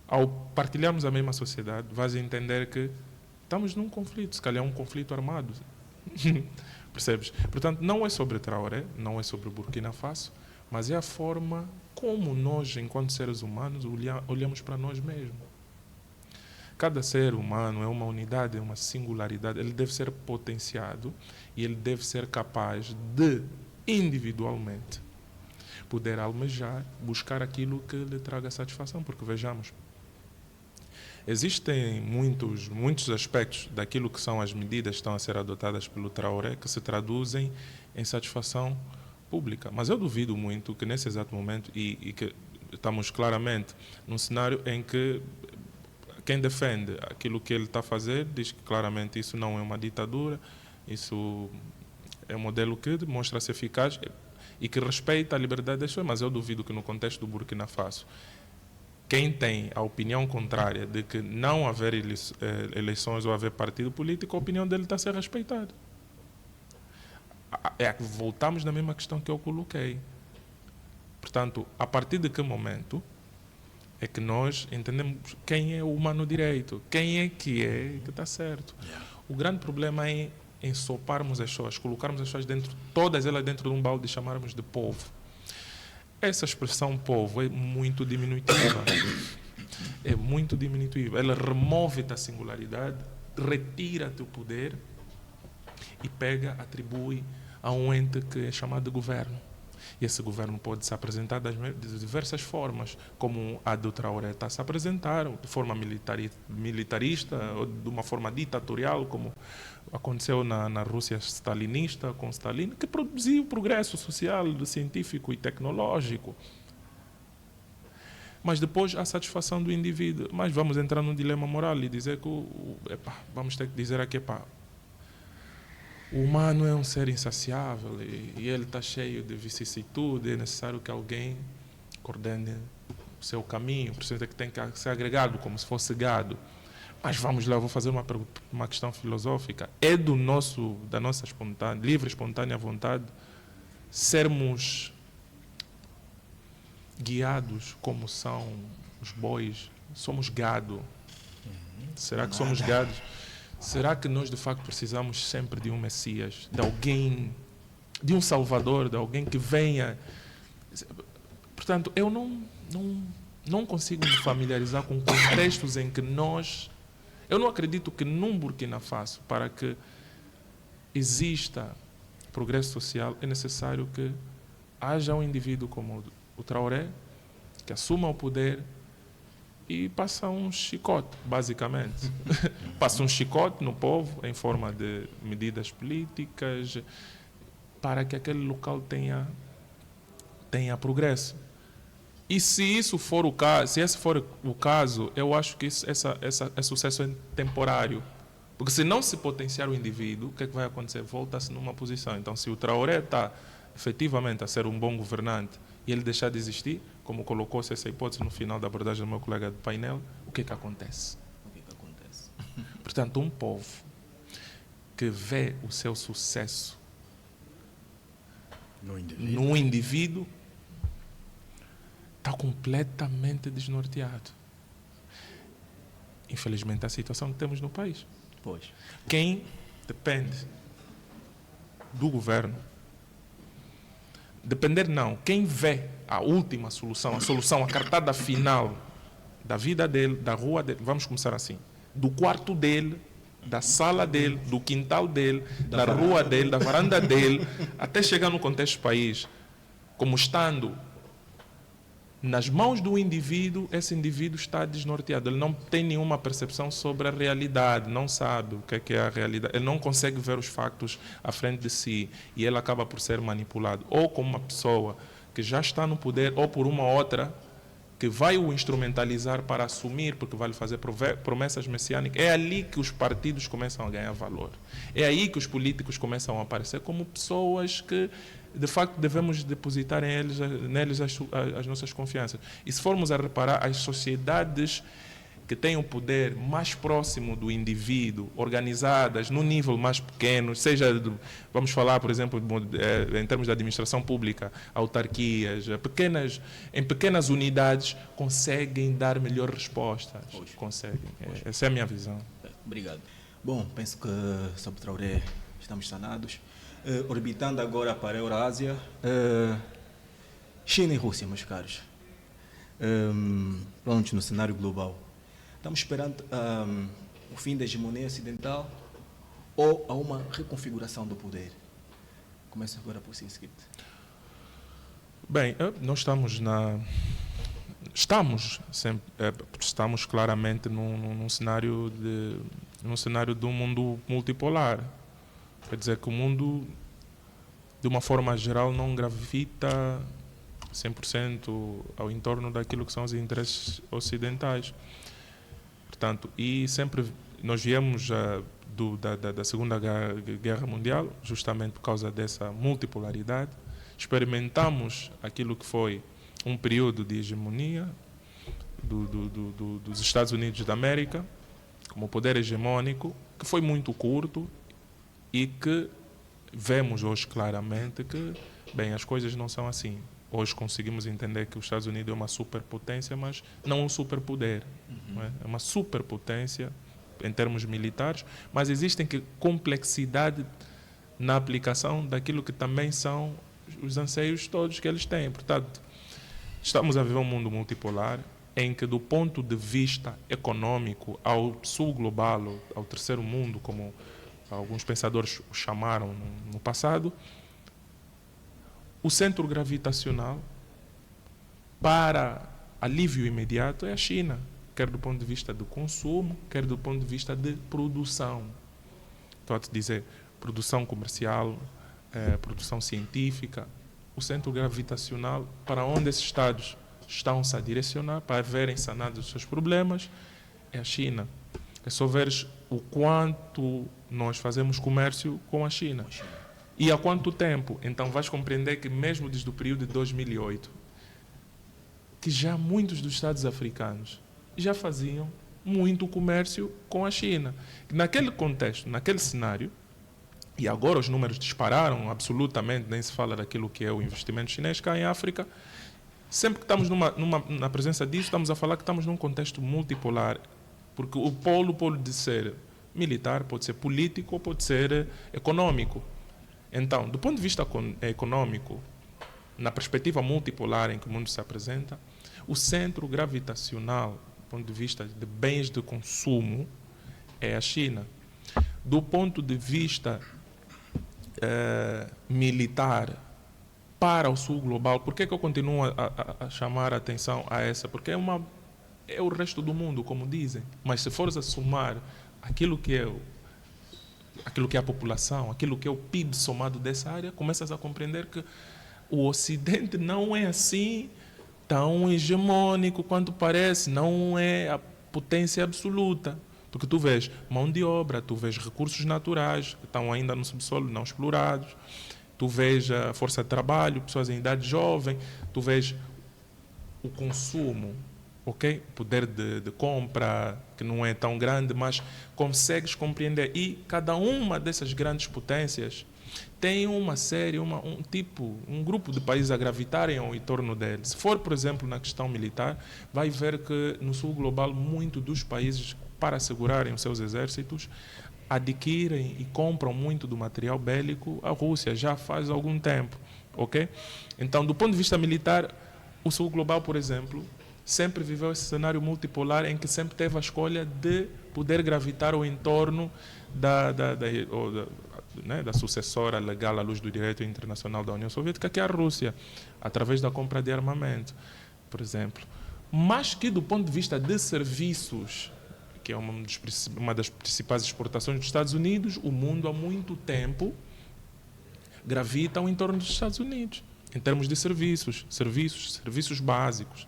Ao partilharmos a mesma sociedade, vais entender que estamos num conflito, se calhar um conflito armado. Percebes? Portanto, não é sobre Traoré, não é sobre Burkina Faso, mas é a forma como nós, enquanto seres humanos, olhamos para nós mesmos. Cada ser humano é uma unidade, é uma singularidade, ele deve ser potenciado e ele deve ser capaz de, individualmente, poder almejar, buscar aquilo que lhe traga satisfação, porque vejamos, existem muitos aspectos daquilo que são as medidas que estão a ser adotadas pelo Traoré que se traduzem em satisfação pública. Mas eu duvido muito que nesse exato momento, e que estamos claramente num cenário em que quem defende aquilo que ele está a fazer diz que claramente isso não é uma ditadura, isso é um modelo que demonstra ser eficaz e que respeita a liberdade das pessoas, mas eu duvido que no contexto do Burkina Faso, quem tem a opinião contrária de que não haver eleições ou haver partido político, a opinião dele está a ser respeitada. Voltamos na mesma questão que eu coloquei. Portanto, a partir de que momento é que nós entendemos quem é o humano direito, quem é que está certo. O grande problema é ensoparmos as pessoas, colocarmos as pessoas todas elas dentro de um balde e chamarmos de povo. Essa expressão povo é muito diminutiva. É muito diminutiva. Ela remove-te a singularidade, retira-te o poder e atribui a um ente que é chamado de governo. E esse governo pode se apresentar de diversas formas, como a do Traoré está a se apresentar, de forma militarista, ou de uma forma ditatorial, como aconteceu na Rússia stalinista, com Stalin, que produziu progresso social, científico e tecnológico. Mas depois a satisfação do indivíduo. Mas vamos entrar num dilema moral e dizer que vamos ter que dizer aqui, o humano é um ser insaciável e ele está cheio de vicissitude, é necessário que alguém coordene o seu caminho, precisa que tem que ser agregado como se fosse gado. Mas vamos lá, vou fazer uma questão filosófica. É da nossa livre, espontânea vontade sermos guiados como são os bois? Somos gado. Será que somos gados? Será que nós, de facto, precisamos sempre de um Messias, de alguém, de um Salvador, de alguém que venha? Portanto, eu não consigo me familiarizar com contextos em que eu não acredito que num Burkina Faso, para que exista progresso social, é necessário que haja um indivíduo como o Traoré, que assuma o poder e passa um chicote, basicamente. Passa um chicote no povo em forma de medidas políticas para que aquele local tenha progresso. E se isso for o caso, se esse for o caso, eu acho que esse sucesso é temporário. Porque se não se potenciar o indivíduo, o que é que vai acontecer? Volta-se numa posição. Então, se o Traoré está efetivamente a ser um bom governante e ele deixar de existir, como colocou-se essa hipótese no final da abordagem do meu colega de painel, o que é que acontece? Portanto, um povo que vê o seu sucesso no indivíduo está completamente desnorteado. Infelizmente, a situação que temos no país. Pois. Quem depende do governo, quem vê a última solução, a cartada final da vida dele, da rua dele, vamos começar assim, do quarto dele, da sala dele, do quintal dele, da rua dele, da varanda dele, até chegar no contexto do país, como estando nas mãos do indivíduo, esse indivíduo está desnorteado. Ele não tem nenhuma percepção sobre a realidade, não sabe o que é a realidade. Ele não consegue ver os factos à frente de si e ele acaba por ser manipulado. Ou como uma pessoa que já está no poder, ou por uma outra que vai o instrumentalizar para assumir, porque vai lhe fazer promessas messiânicas. É ali que os partidos começam a ganhar valor. É aí que os políticos começam a aparecer como pessoas que, de facto, devemos depositar neles as nossas confianças. E se formos a reparar, as sociedades que têm o poder mais próximo do indivíduo, organizadas no nível mais pequeno, vamos falar, por exemplo, em termos de administração pública, autarquias, em pequenas unidades, conseguem dar melhor respostas. Conseguem. Essa é a minha visão. Obrigado. Bom, penso que sobre Traoré estamos sanados. Orbitando agora para a Eurásia, China e Rússia, meus caros. Pronto, no cenário global. Estamos esperando o fim da hegemonia ocidental ou a uma reconfiguração do poder? Começo agora por si, Skip. Bem, nós estamos claramente num cenário de um mundo multipolar. Quer dizer que o mundo, de uma forma geral, não gravita 100% ao entorno daquilo que são os interesses ocidentais. Portanto, e sempre nós viemos da Segunda Guerra Mundial, justamente por causa dessa multipolaridade, experimentamos aquilo que foi um período de hegemonia dos Estados Unidos da América, como poder hegemônico, que foi muito curto e que vemos hoje claramente que, bem, as coisas não são assim. Hoje conseguimos entender que os Estados Unidos é uma superpotência, mas não um superpoder. Não é? É uma superpotência em termos militares, mas existem complexidade na aplicação daquilo que também são os anseios todos que eles têm. Portanto, estamos a viver um mundo multipolar em que, do ponto de vista econômico, ao sul global, ao terceiro mundo, como alguns pensadores o chamaram no passado, o centro gravitacional para alívio imediato é a China, quer do ponto de vista do consumo, quer do ponto de vista de produção. Estou a te dizer, produção comercial, produção científica. O centro gravitacional para onde esses Estados estão-se a direcionar para verem sanados os seus problemas é a China. É só veres o quanto nós fazemos comércio com a China. E há quanto tempo? Então vais compreender que mesmo desde o período de 2008, que já muitos dos Estados africanos já faziam muito comércio com a China. Naquele contexto, naquele cenário, e agora os números dispararam absolutamente, nem se fala daquilo que é o investimento chinês cá em África. Sempre que estamos na presença disso, estamos a falar que estamos num contexto multipolar, porque o polo de ser militar pode ser político ou pode ser econômico. Então, do ponto de vista econômico, na perspectiva multipolar em que o mundo se apresenta, o centro gravitacional, do ponto de vista de bens de consumo, é a China. Do ponto de vista militar, para o sul global, por que eu continuo a chamar a atenção a essa? Porque é o resto do mundo, como dizem. Mas se fores a somar aquilo que é a população, aquilo que é o PIB somado dessa área, começas a compreender que o Ocidente não é assim tão hegemônico quanto parece, não é a potência absoluta. Porque tu vês mão de obra, tu vês recursos naturais que estão ainda no subsolo, não explorados, tu vês a força de trabalho, pessoas em idade jovem, tu vês o consumo, ok? O poder de compra, que não é tão grande, mas consegues compreender. E cada uma dessas grandes potências tem uma série, um grupo de países a gravitarem ao entorno deles. Se for, por exemplo, na questão militar, vai ver que no sul global, muitos dos países, para assegurarem os seus exércitos, adquirem e compram muito do material bélico a Rússia, já faz algum tempo, ok? Então, do ponto de vista militar, o sul global, por exemplo, sempre viveu esse cenário multipolar em que sempre teve a escolha de poder gravitar ao entorno da sucessora legal à luz do direito internacional da União Soviética, que é a Rússia, através da compra de armamento. por exemplo. Mas que do ponto de vista de serviços, que é uma das principais exportações dos Estados Unidos, o mundo há muito tempo gravita em torno dos Estados Unidos, em termos de serviços básicos.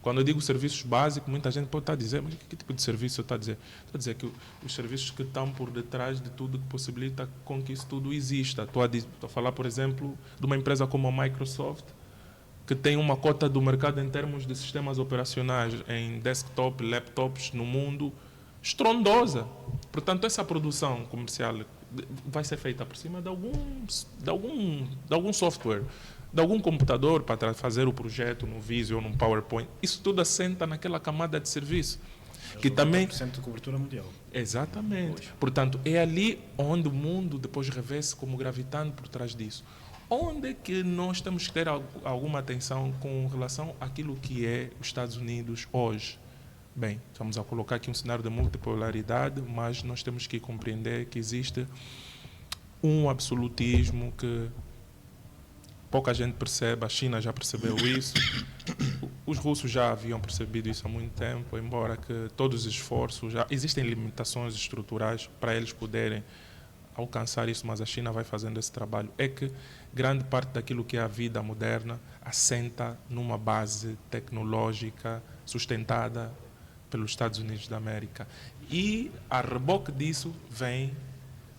Quando eu digo serviços básicos, muita gente pode estar a dizer, mas que tipo de serviço eu estou a dizer? Estou a dizer que os serviços que estão por detrás de tudo que possibilita com que isso tudo exista. Estou a falar, por exemplo, de uma empresa como a Microsoft, que tem uma cota do mercado em termos de sistemas operacionais em desktop, laptops no mundo, estrondosa. Portanto, essa produção comercial vai ser feita por cima de algum software, de algum computador para fazer o projeto no Visio ou no PowerPoint. Isso tudo assenta naquela camada de serviço. Que também 90% de cobertura mundial. Exatamente. Portanto, é ali onde o mundo depois revê-se como gravitando por trás disso. Onde é que nós temos que ter alguma atenção com relação àquilo que é os Estados Unidos hoje? Bem, estamos a colocar aqui um cenário de multipolaridade, mas nós temos que compreender que existe um absolutismo que pouca gente percebe, a China já percebeu isso, os russos já haviam percebido isso há muito tempo, embora que todos os esforços, já existem limitações estruturais para eles poderem alcançar isso, mas a China vai fazendo esse trabalho. É que grande parte daquilo que é a vida moderna assenta numa base tecnológica sustentada pelos Estados Unidos da América. E a reboque disso vem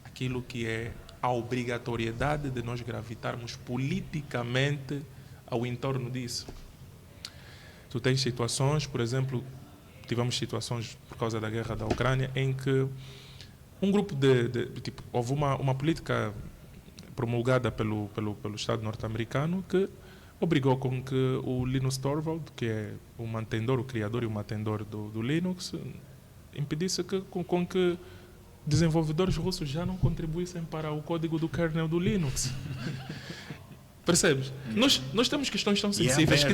aquilo que é a obrigatoriedade de nós gravitarmos politicamente ao entorno disso. Tu tens situações, por exemplo, tivemos situações por causa da guerra da Ucrânia em que um grupo tipo, houve uma política promulgada pelo Estado norte-americano que obrigou com que o Linus Torvald, que é o criador e o mantedor do Linux, impedisse com que desenvolvedores russos já não contribuíssem para o código do kernel do Linux. Percebes? Nós temos questões tão sensíveis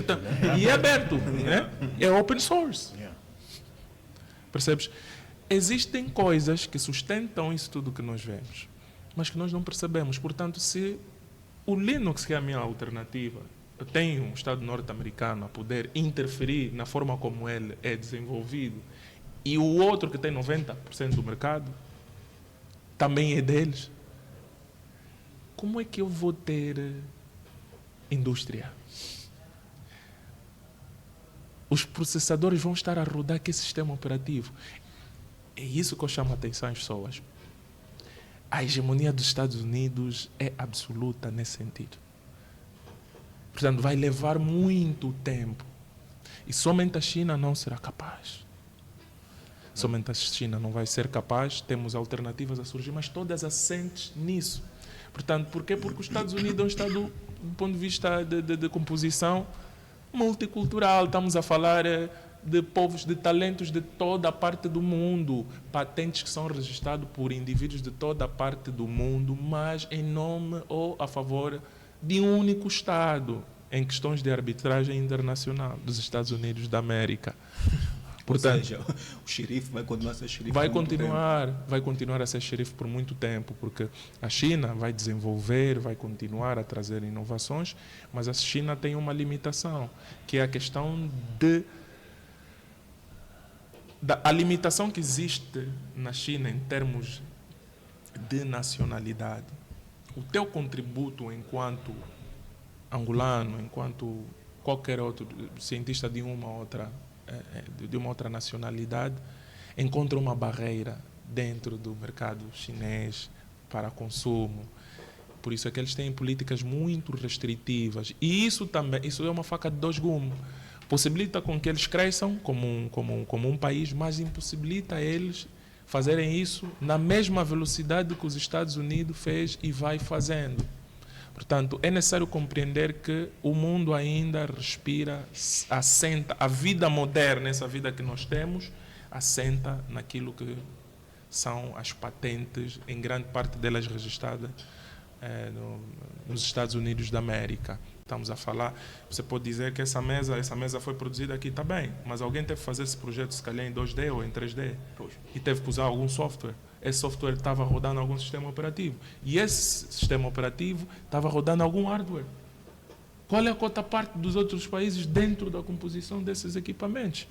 e é aberto, né? É open source. Percebes? Existem coisas que sustentam isso tudo que nós vemos, mas que nós não percebemos. Portanto, se o Linux, que é a minha alternativa, tem um Estado norte-americano a poder interferir na forma como ele é desenvolvido, e o outro que tem 90% do mercado também é deles, como é que eu vou ter indústria? Os processadores vão estar a rodar que sistema operativo? É isso que eu chamo a atenção às pessoas. A hegemonia dos Estados Unidos é absoluta nesse sentido. Portanto, vai levar muito tempo. E somente a China não será capaz. Somente a China não vai ser capaz. Temos alternativas a surgir, mas todas assentes nisso. Portanto, porquê? Porque os Estados Unidos é um Estado, do ponto de vista de composição, multicultural. Estamos a falar de povos, de talentos de toda a parte do mundo, patentes que são registrados por indivíduos de toda a parte do mundo, mas em nome ou a favor de um único Estado, em questões de arbitragem internacional dos Estados Unidos da América. Portanto, ou seja, o xerife vai continuar a ser xerife vai continuar a ser xerife por muito tempo, porque a China vai desenvolver, vai continuar a trazer inovações, mas a China tem uma limitação, que é a questão a limitação que existe na China em termos de nacionalidade. O teu contributo enquanto angolano, enquanto qualquer outro cientista de uma outra nacionalidade, encontra uma barreira dentro do mercado chinês para consumo. Por isso é que eles têm políticas muito restritivas. E isso é uma faca de dois gumes. Possibilita com que eles cresçam como um país, mas impossibilita eles fazerem isso na mesma velocidade que os Estados Unidos fez e vai fazendo. Portanto, é necessário compreender que o mundo ainda respira, assenta, a vida moderna, essa vida que nós temos, assenta naquilo que são as patentes, em grande parte delas registradas nos Estados Unidos da América. Estamos a falar, você pode dizer que essa mesa foi produzida aqui, está bem, mas alguém teve que fazer esse projeto, se calhar em 2D ou em 3D, e teve que usar algum software. Esse software estava rodando algum sistema operativo, e esse sistema operativo estava rodando algum hardware. Qual é a cota-parte dos outros países dentro da composição desses equipamentos?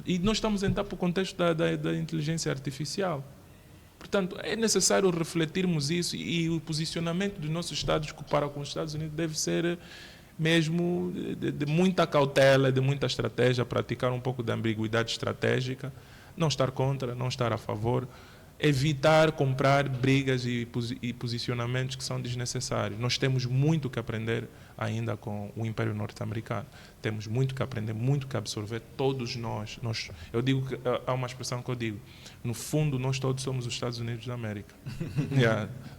E nós estamos a entrar para o contexto da inteligência artificial. Portanto, é necessário refletirmos isso e o posicionamento dos nossos Estados para com os Estados Unidos deve ser mesmo de muita cautela, de muita estratégia, praticar um pouco de ambiguidade estratégica, não estar contra, não estar a favor, evitar comprar brigas e posicionamentos que são desnecessários. Nós temos muito que aprender ainda com o Império Norte-Americano. Temos muito que aprender, muito que absorver, todos nós. Eu digo que há uma expressão que eu digo, no fundo nós todos somos os Estados Unidos da América.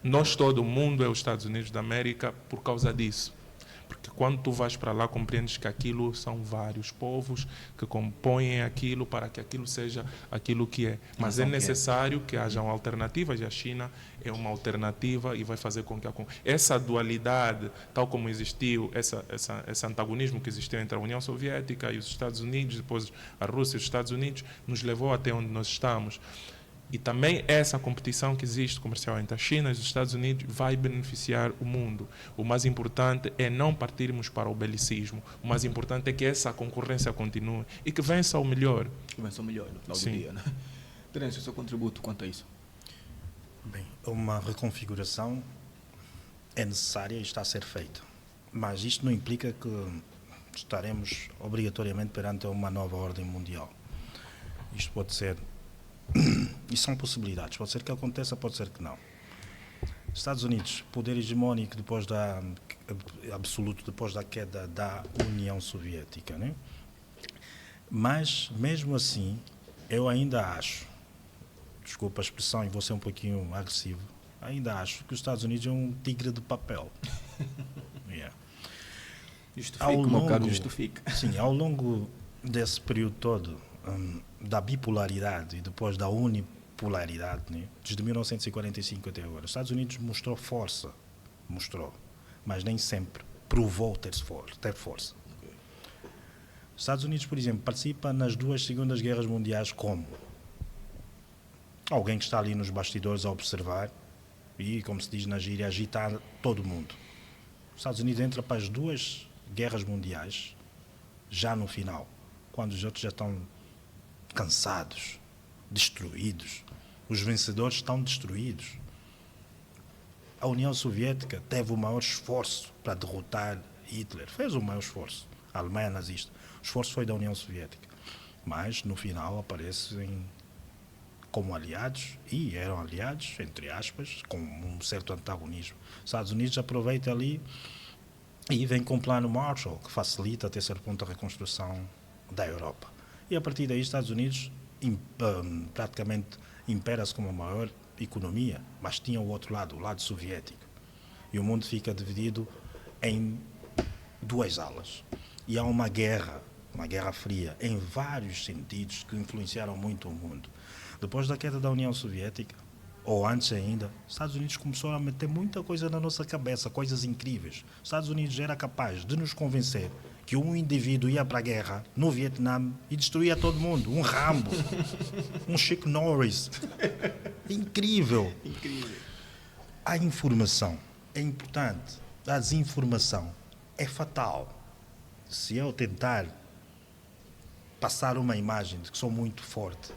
Nós, todo o mundo é os Estados Unidos da América por causa disso. Porque quando tu vais para lá, compreendes que aquilo são vários povos que compõem aquilo para que aquilo seja aquilo que é. Mas é necessário que hajam alternativas e a China é uma alternativa e vai fazer com que essa dualidade, tal como existiu, esse antagonismo que existiu entre a União Soviética e os Estados Unidos, depois a Rússia e os Estados Unidos, nos levou até onde nós estamos. E também essa competição que existe comercial entre a China e os Estados Unidos vai beneficiar o mundo. O mais importante é não partirmos para o belicismo. O mais importante é que essa concorrência continue e que vença o melhor. Que vença o melhor no final do Sim. dia, né? Terêncio, o seu contributo quanto a isso? Bem, uma reconfiguração é necessária e está a ser feita. Mas isto não implica que estaremos obrigatoriamente perante uma nova ordem mundial. Isto pode ser... E são possibilidades. Pode ser que aconteça, pode ser que não. Estados Unidos, poder hegemónico absoluto depois da queda da União Soviética, né? Mas, mesmo assim, eu ainda acho, desculpa a expressão e vou ser um pouquinho agressivo, ainda acho que os Estados Unidos é um tigre de papel. Yeah. Justifique, meu caro, justifique. Sim, ao longo desse período todo, da bipolaridade e depois da unipolaridade, né? Desde 1945 até agora, os Estados Unidos mostrou força, mas nem sempre provou ter força. Os Estados Unidos, por exemplo, participa nas duas segundas guerras mundiais como alguém que está ali nos bastidores a observar e, como se diz na gíria, agitar todo mundo. Os Estados Unidos entra para as duas guerras mundiais já no final, quando os outros já estão cansados, destruídos. Os vencedores estão destruídos. A União Soviética teve o maior esforço para derrotar Hitler. Fez o maior esforço. A Alemanha nazista. O esforço foi da União Soviética. Mas, no final, aparecem como aliados, e eram aliados, entre aspas, com um certo antagonismo. Os Estados Unidos aproveitam ali e vem com o plano Marshall, que facilita até certo ponto a reconstrução da Europa. E a partir daí, os Estados Unidos praticamente impera-se como a maior economia, mas tinha o outro lado, o lado soviético. E o mundo fica dividido em duas alas. E há uma guerra fria, em vários sentidos, que influenciaram muito o mundo. Depois da queda da União Soviética, ou antes ainda, os Estados Unidos começaram a meter muita coisa na nossa cabeça, coisas incríveis. Os Estados Unidos era capaz de nos convencer que um indivíduo ia para a guerra no Vietnã e destruía todo mundo. Um Rambo, um Chuck Norris. Incrível. A informação é importante. A desinformação é fatal. Se eu tentar passar uma imagem de que sou muito forte,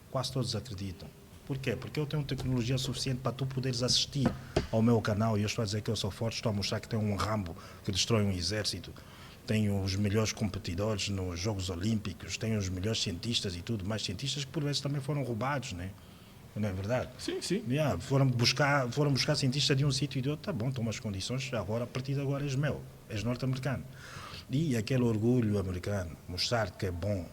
quase todos acreditam. Por quê? Porque eu tenho tecnologia suficiente para tu poderes assistir ao meu canal e eu estou a dizer que eu sou forte, estou a mostrar que tenho um Rambo que destrói um exército, tenho os melhores competidores nos Jogos Olímpicos, tenho os melhores cientistas e tudo, mais cientistas que por vezes também foram roubados, né? Não é verdade? Sim, sim. Yeah, foram buscar cientistas de um sítio e de outro, tá bom, estão as condições, agora, a partir de agora és meu, és norte-americano. E aquele orgulho americano, mostrar que é bom,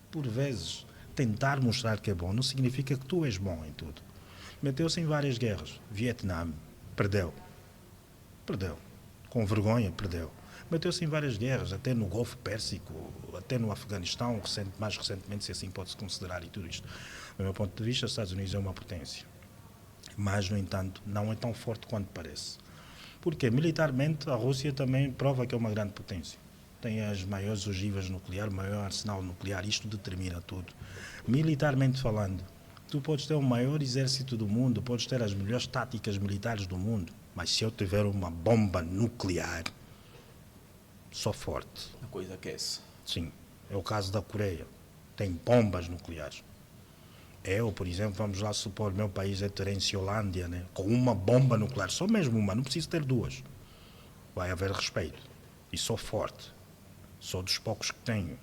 por vezes, tentar mostrar que é bom, não significa que tu és bom em tudo. Meteu-se em várias guerras. Vietnã, perdeu. Com vergonha, perdeu. Meteu-se em várias guerras, até no Golfo Pérsico, até no Afeganistão, mais recentemente, se assim pode-se considerar, e tudo isto. Do meu ponto de vista, os Estados Unidos é uma potência. Mas, no entanto, não é tão forte quanto parece. Porque, militarmente, a Rússia também prova que é uma grande potência. Tem as maiores ogivas nucleares, o maior arsenal nuclear, isto determina tudo. Militarmente falando, tu podes ter o maior exército do mundo, podes ter as melhores táticas militares do mundo, mas se eu tiver uma bomba nuclear, só forte. A coisa aquece. Sim, é o caso da Coreia. Tem bombas nucleares. Eu, por exemplo, vamos lá supor, meu país é Terenciolândia, né? Com uma bomba nuclear, só mesmo uma, não preciso ter duas. Vai haver respeito. E sou forte. Sou dos poucos que tenho.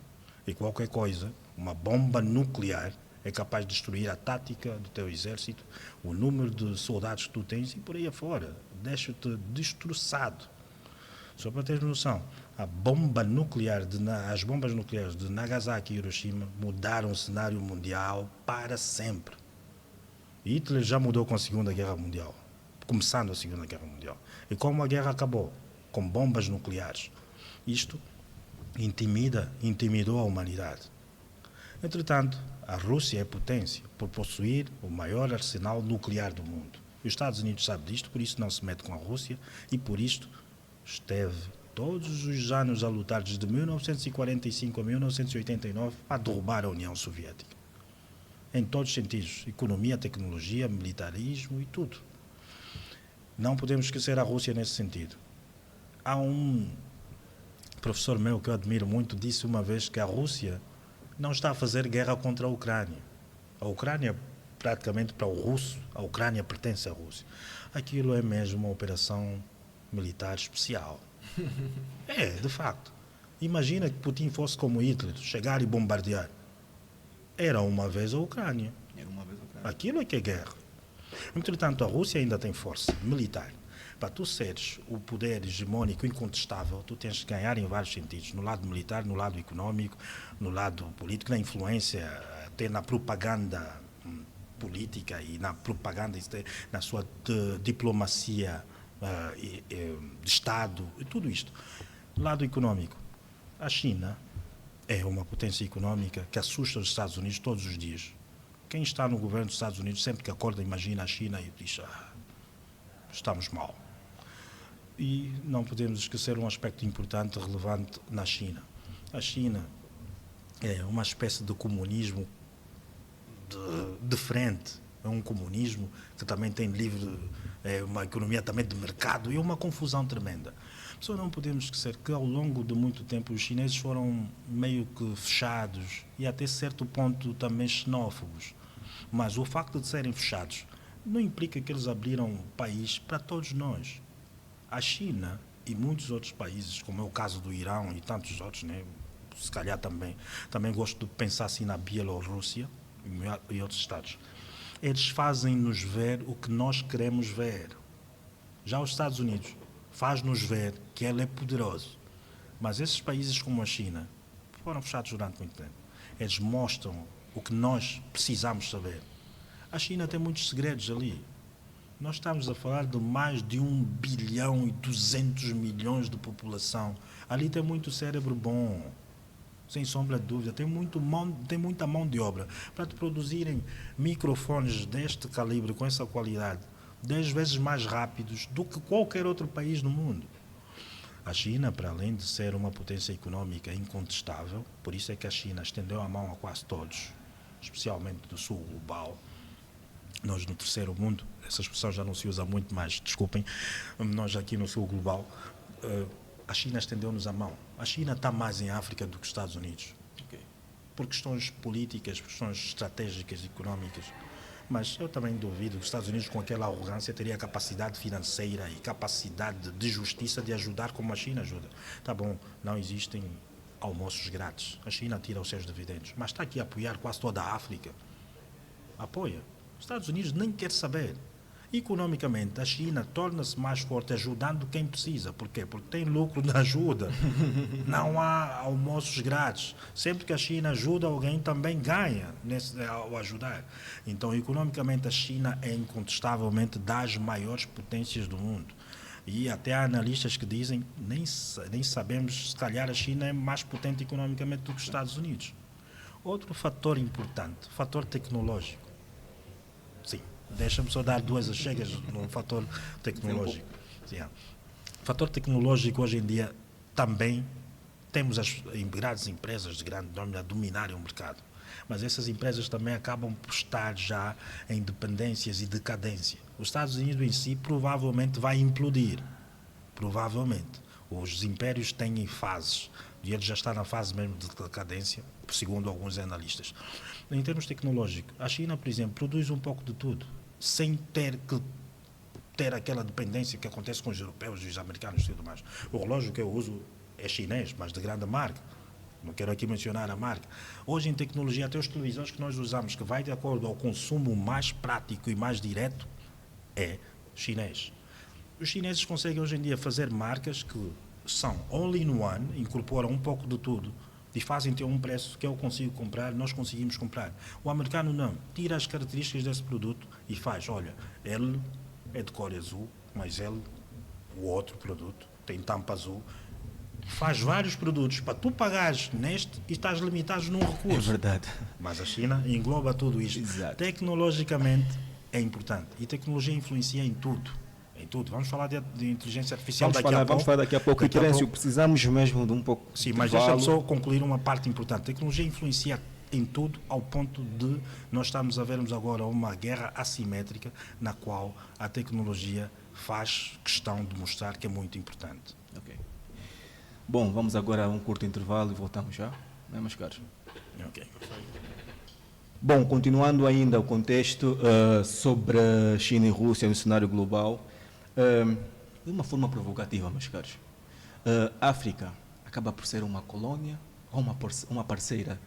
E qualquer coisa, uma bomba nuclear é capaz de destruir a tática do teu exército, o número de soldados que tu tens e por aí afora. Deixa-te destroçado. Só para teres noção, as bombas nucleares de Nagasaki e Hiroshima mudaram o cenário mundial para sempre. Hitler já mudou com a Segunda Guerra Mundial, começando a Segunda Guerra Mundial. E como a guerra acabou? Com bombas nucleares. Isto intimidou a humanidade. Entretanto, a Rússia é potência por possuir o maior arsenal nuclear do mundo. Os Estados Unidos sabem disto, por isso não se mete com a Rússia e por isto esteve todos os anos a lutar desde 1945 a 1989 para derrubar a União Soviética. Em todos os sentidos, economia, tecnologia, militarismo e tudo. Não podemos esquecer a Rússia nesse sentido. Há um professor meu que eu admiro muito, disse uma vez que a Rússia não está a fazer guerra contra a Ucrânia. A Ucrânia, praticamente para o russo, a Ucrânia pertence à Rússia. Aquilo é mesmo uma operação militar especial. É, de facto. Imagina que Putin fosse como Hitler, chegar e bombardear. Era uma vez a Ucrânia. Era uma vez a Ucrânia. Aquilo é que é guerra. Entretanto, a Rússia ainda tem força militar. Para tu seres o poder hegemônico incontestável, tu tens que ganhar em vários sentidos. No lado militar, no lado económico, no lado político, na influência, até na propaganda política e na propaganda, na sua diplomacia de Estado, e tudo isto. Lado económico, a China é uma potência económica que assusta os Estados Unidos todos os dias. Quem está no governo dos Estados Unidos, sempre que acorda, imagina a China e diz, estamos mal. E não podemos esquecer um aspecto importante, relevante na China. A China é uma espécie de comunismo de frente. É um comunismo que também tem uma economia também de mercado e é uma confusão tremenda. Só não podemos esquecer que ao longo de muito tempo os chineses foram meio que fechados e até certo ponto também xenófobos. Mas o facto de serem fechados não implica que eles abriram o país para todos nós. A China e muitos outros países, como é o caso do Irão e tantos outros, né? Se calhar também gosto de pensar assim na Bielorrússia e outros estados. Eles fazem-nos ver o que nós queremos ver. Já os Estados Unidos faz-nos ver que ele é poderoso. Mas esses países como a China foram fechados durante muito tempo. Eles mostram o que nós precisamos saber. A China tem muitos segredos ali. Nós estamos a falar de mais de 1 bilhão e 200 milhões de população. Ali tem muito cérebro bom, sem sombra de dúvida. Tem muita mão de obra para te produzirem microfones deste calibre, com essa qualidade, 10 vezes mais rápidos do que qualquer outro país no mundo. A China, para além de ser uma potência económica incontestável, por isso é que a China estendeu a mão a quase todos, especialmente do sul global. Nós no terceiro mundo, essa expressão já não se usa muito mais, desculpem, nós aqui no sul global, a China estendeu-nos a mão. A China está mais em África do que os Estados Unidos. Okay. Por questões políticas, por questões estratégicas, económicas. Mas eu também duvido que os Estados Unidos, com aquela arrogância, teria capacidade financeira e capacidade de justiça de ajudar como a China ajuda. Tá bom, não existem almoços grátis. A China tira os seus dividendos, mas está aqui a apoiar quase toda a África. Apoia. Os Estados Unidos nem quer saber. Economicamente, a China torna-se mais forte ajudando quem precisa. Por quê? Porque tem lucro na ajuda. Não há almoços grátis. Sempre que a China ajuda alguém, também ganha ao ajudar. Então, economicamente, a China é incontestavelmente das maiores potências do mundo. E até há analistas que dizem, nem sabemos, se calhar a China é mais potente economicamente do que os Estados Unidos. Outro fator importante, fator tecnológico. Sim. Deixa-me só dar duas chegas no fator tecnológico. Sim, o fator tecnológico, hoje em dia, também temos as grandes empresas de grande nome a dominarem o mercado. Mas essas empresas também acabam por estar já em dependências e decadência. Os Estados Unidos em si provavelmente vai implodir. Provavelmente. Os impérios têm fases, e ele já está na fase mesmo de decadência, segundo alguns analistas. Em termos tecnológicos, a China, por exemplo, produz um pouco de tudo, sem ter que ter aquela dependência que acontece com os europeus e os americanos e tudo mais. O relógio que eu uso é chinês, mas de grande marca. Não quero aqui mencionar a marca. Hoje, em tecnologia, até os televisores que nós usamos, que vai de acordo ao consumo mais prático e mais direto, é chinês. Os chineses conseguem hoje em dia fazer marcas que são all-in-one, incorporam um pouco de tudo e fazem ter um preço que eu consigo comprar, nós conseguimos comprar. O americano não. Tira as características desse produto e faz, olha, ele é de cor azul, mas ele, o outro produto, tem tampa azul. Faz vários produtos para tu pagares neste e estás limitado num recurso. É verdade. Mas a China engloba tudo isto. Exato. Tecnologicamente é importante. E tecnologia influencia em tudo. Em tudo. Vamos falar de inteligência artificial Vamos falar daqui a pouco. Terêncio, precisamos mesmo de um pouco Sim, de mas intervalo. deixa-me só concluir uma parte importante. A tecnologia influencia em tudo, ao ponto de nós estamos a vermos agora uma guerra assimétrica na qual a tecnologia faz questão de mostrar que é muito importante. Ok. Bom, vamos agora a um curto intervalo e voltamos já, não é, meus caros? Ok. Bom, continuando ainda o contexto sobre a China e Rússia no cenário global, de uma forma provocativa, meus caros, a África acaba por ser uma colônia ou uma parceira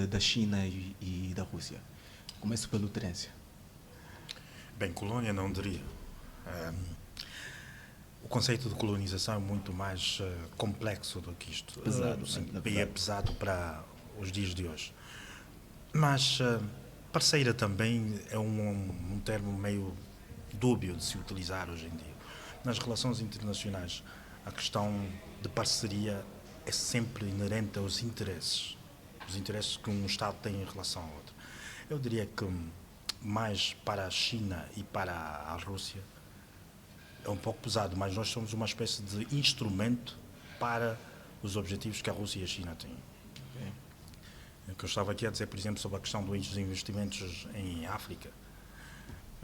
da China e da Rússia? Começo pelo Terêncio. Bem, colônia não diria. O conceito de colonização é muito mais complexo do que isto. Pesado, Sim, na e verdade. é pesado para os dias de hoje. Mas parceira também é um termo meio dúbio de se utilizar hoje em dia. Nas relações internacionais, a questão de parceria é sempre inerente aos interesses. Os interesses que um Estado tem em relação ao outro. Eu diria que mais para a China e para a Rússia é um pouco pesado, mas nós somos uma espécie de instrumento para os objetivos que a Rússia e a China têm. O que eu estava aqui a dizer, por exemplo, sobre a questão dos investimentos em África.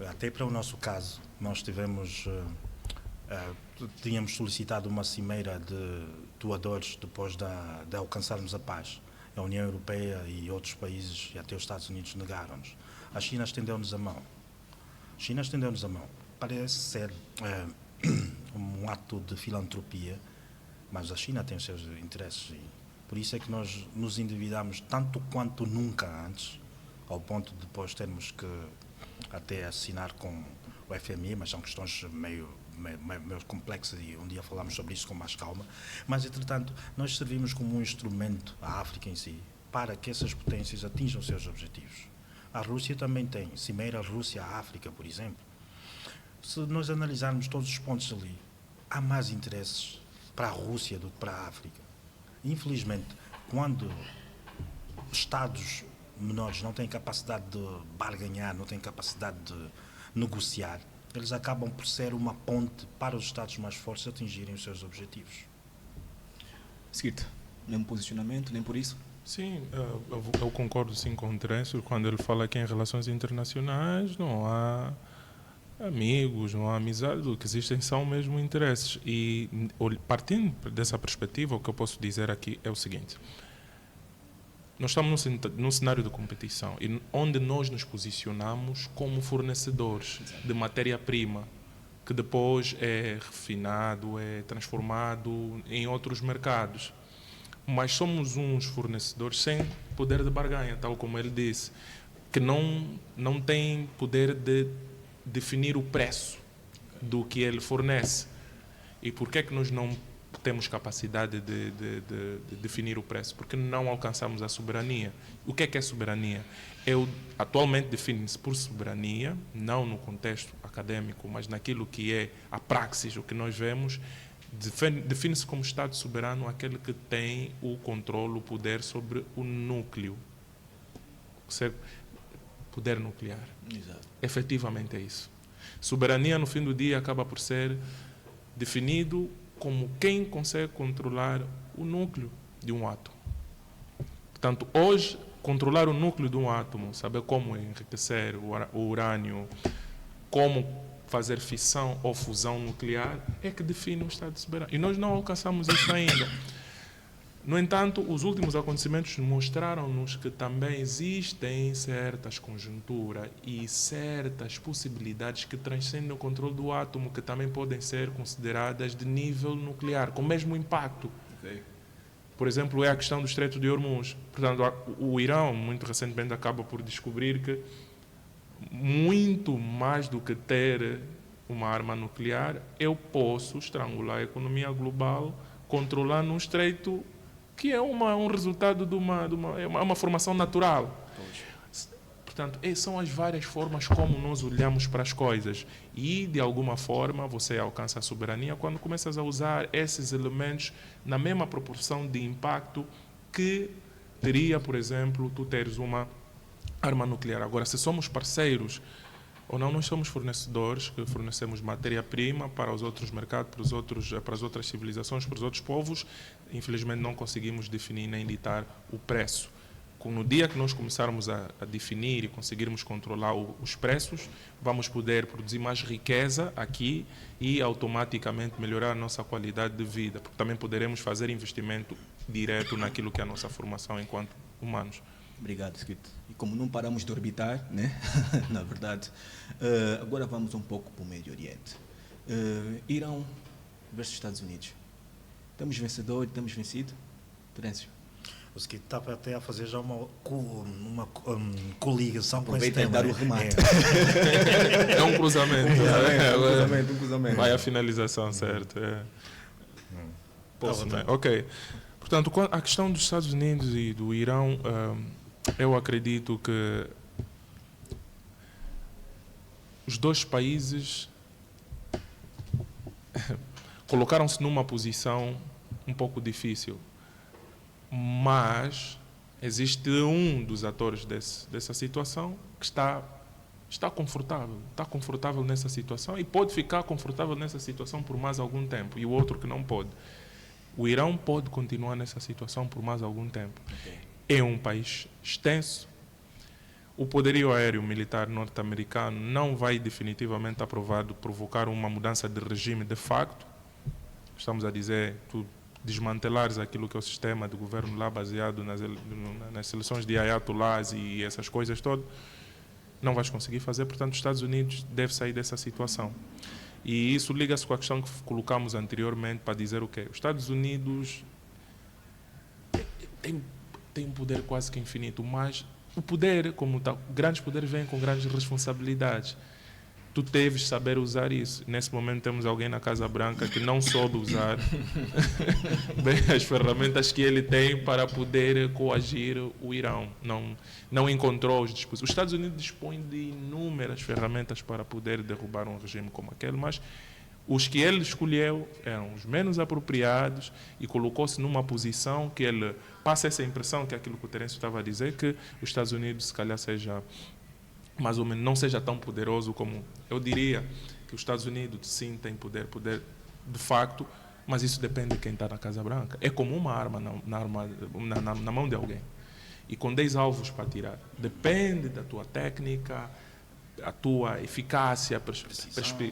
Até para o nosso caso, nós tínhamos solicitado uma cimeira de doadores depois de alcançarmos a paz. A União Europeia e outros países, e até os Estados Unidos, negaram-nos. A China estendeu-nos a mão. Parece ser um ato de filantropia, mas a China tem os seus interesses e por isso é que nós nos endividamos tanto quanto nunca antes, ao ponto de depois termos que até assinar com o FMI, mas são questões meio complexas e um dia falamos sobre isso com mais calma. Mas, entretanto, nós servimos como um instrumento, a África em si, para que essas potências atinjam os seus objetivos. A Rússia também tem, Cimeira Rússia-África, por exemplo. Se nós analisarmos todos os pontos ali, há mais interesses para a Rússia do que para a África. Infelizmente, quando Estados menores não têm capacidade de barganhar, não têm capacidade de negociar, eles acabam por ser uma ponte para os Estados mais fortes atingirem os seus objetivos. Seguinte, nenhum posicionamento, nem por isso? Sim, eu concordo sim com o Terêncio quando ele fala que em relações internacionais não há amigos, não há amizade, o que existem são mesmo interesses. E partindo dessa perspectiva, o que eu posso dizer aqui é o seguinte: nós estamos num cenário de competição e onde nós nos posicionamos como fornecedores de matéria-prima que depois é refinado, é transformado em outros mercados. Mas somos uns fornecedores sem poder de barganha, tal como ele disse, que não têm poder de definir o preço do que ele fornece. E por que é que nós não temos capacidade de definir o preço? Porque não alcançamos a soberania. O que é soberania? Atualmente define-se por soberania, não no contexto acadêmico, mas naquilo que é a praxis, o que nós vemos, define-se como Estado soberano aquele que tem o controle, o poder sobre o núcleo. Poder nuclear. Exato. Efetivamente é isso. Soberania, no fim do dia, acaba por ser definido como quem consegue controlar o núcleo de um átomo. Portanto, hoje, controlar o núcleo de um átomo, saber como enriquecer o urânio, como fazer fissão ou fusão nuclear é que define o Estado soberano. E nós não alcançamos isso ainda. No entanto, os últimos acontecimentos mostraram-nos que também existem certas conjunturas e certas possibilidades que transcendem o controle do átomo, que também podem ser consideradas de nível nuclear, com o mesmo impacto. Okay. Por exemplo, é a questão do Estreito de Hormuz. Portanto, o Irão, muito recentemente, acaba por descobrir que, muito mais do que ter uma arma nuclear, eu posso estrangular a economia global controlando um estreito que é um resultado de uma formação natural. Portanto, são as várias formas como nós olhamos para as coisas. E, de alguma forma, você alcança a soberania quando começas a usar esses elementos na mesma proporção de impacto que teria, por exemplo, tu teres uma arma nuclear. Agora, se somos parceiros ou não, nós somos fornecedores que fornecemos matéria-prima para os outros mercados, para as outras civilizações, para os outros povos. Infelizmente, não conseguimos definir nem ditar o preço. No dia que nós começarmos a definir e conseguirmos controlar os preços, vamos poder produzir mais riqueza aqui e automaticamente melhorar a nossa qualidade de vida, porque também poderemos fazer investimento direto naquilo que é a nossa formação enquanto humanos. Obrigado, Skit. E como não paramos de orbitar, né? Na verdade, agora vamos um pouco para o Médio Oriente. Irão versus Estados Unidos. Temos vencedor e temos vencido? Terêncio. O Skit está até a fazer já uma coligação com esse tema. Aproveita e dar o remate. É um cruzamento. Um cruzamento. Vai a finalização, certo? Posso, né? Ok. Portanto, a questão dos Estados Unidos e do Irão, eu acredito que os dois países colocaram-se numa posição um pouco difícil, mas existe um dos atores dessa situação que está confortável nessa situação e pode ficar confortável nessa situação por mais algum tempo, e o outro que não pode. O Irão pode continuar nessa situação por mais algum tempo. Okay. É um país extenso. O poderio aéreo militar norte-americano não vai definitivamente provocar uma mudança de regime de facto. Estamos a dizer, tu desmantelares aquilo que é o sistema de governo lá baseado nas seleções de ayatollahs e essas coisas todas, não vais conseguir fazer. Portanto, os Estados Unidos devem sair dessa situação. E isso liga-se com a questão que colocamos anteriormente para dizer o quê? Os Estados Unidos têm um poder quase que infinito, mas o poder, como tal, grandes poderes vêm com grandes responsabilidades. Tu deves saber usar isso. Nesse momento temos alguém na Casa Branca que não soube usar bem as ferramentas que ele tem para poder coagir o Irão. Não encontrou os dispositivos. Os Estados Unidos dispõem de inúmeras ferramentas para poder derrubar um regime como aquele, mas os que ele escolheu eram os menos apropriados e colocou-se numa posição que ele passa essa impressão, que é aquilo que o Terêncio estava a dizer, que os Estados Unidos se calhar seja mais ou menos, não seja tão poderoso como eu diria que os Estados Unidos sim têm poder de facto, mas isso depende de quem está na Casa Branca. É como uma arma na mão de alguém. E com 10 alvos para tirar. Depende da tua técnica, a tua eficácia,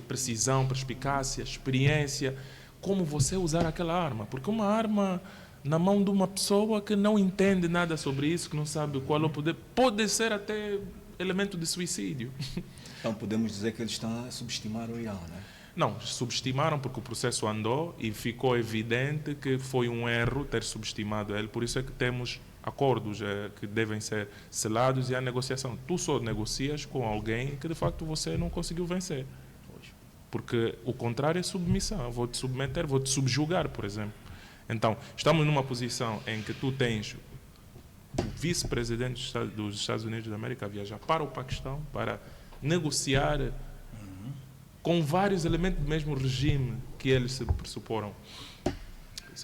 precisão, perspicácia, experiência, como você usar aquela arma. Porque uma arma na mão de uma pessoa que não entende nada sobre isso, que não sabe qual é o poder, pode ser até elemento de suicídio. Então podemos dizer que eles estão a subestimar o Irão, né? Não, subestimaram porque o processo andou e ficou evidente que foi um erro ter subestimado ele. Por isso é que temos acordos que devem ser selados e a negociação. Tu só negocias com alguém que de facto você não conseguiu vencer. Porque o contrário é submissão. Eu vou te submeter, vou te subjugar, por exemplo. Então, estamos numa posição em que tu tens o vice-presidente dos Estados Unidos da América viajar para o Paquistão para negociar com vários elementos do mesmo regime que eles se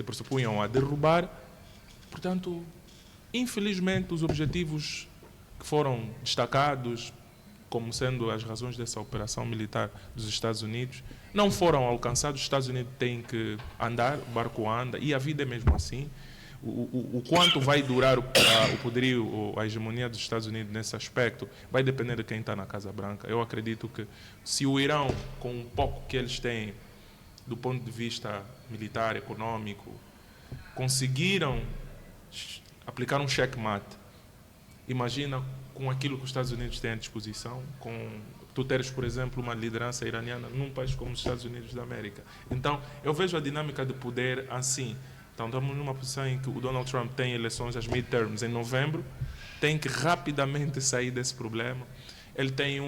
pressupunham a derrubar. Portanto, infelizmente, os objetivos que foram destacados como sendo as razões dessa operação militar dos Estados Unidos não foram alcançados. Os Estados Unidos têm que andar, o barco anda, e a vida é mesmo assim. O quanto vai durar o poderio, ou a hegemonia dos Estados Unidos nesse aspecto, vai depender de quem está na Casa Branca. Eu acredito que se o Irão, com um pouco que eles têm do ponto de vista militar, econômico, conseguiram aplicar um checkmate, imagina com aquilo que os Estados Unidos têm à disposição, com tu teres, por exemplo, uma liderança iraniana num país como os Estados Unidos da América. Então, eu vejo a dinâmica de poder assim. Então, estamos numa posição em que o Donald Trump tem eleições, as midterms, em novembro, tem que rapidamente sair desse problema. Ele tem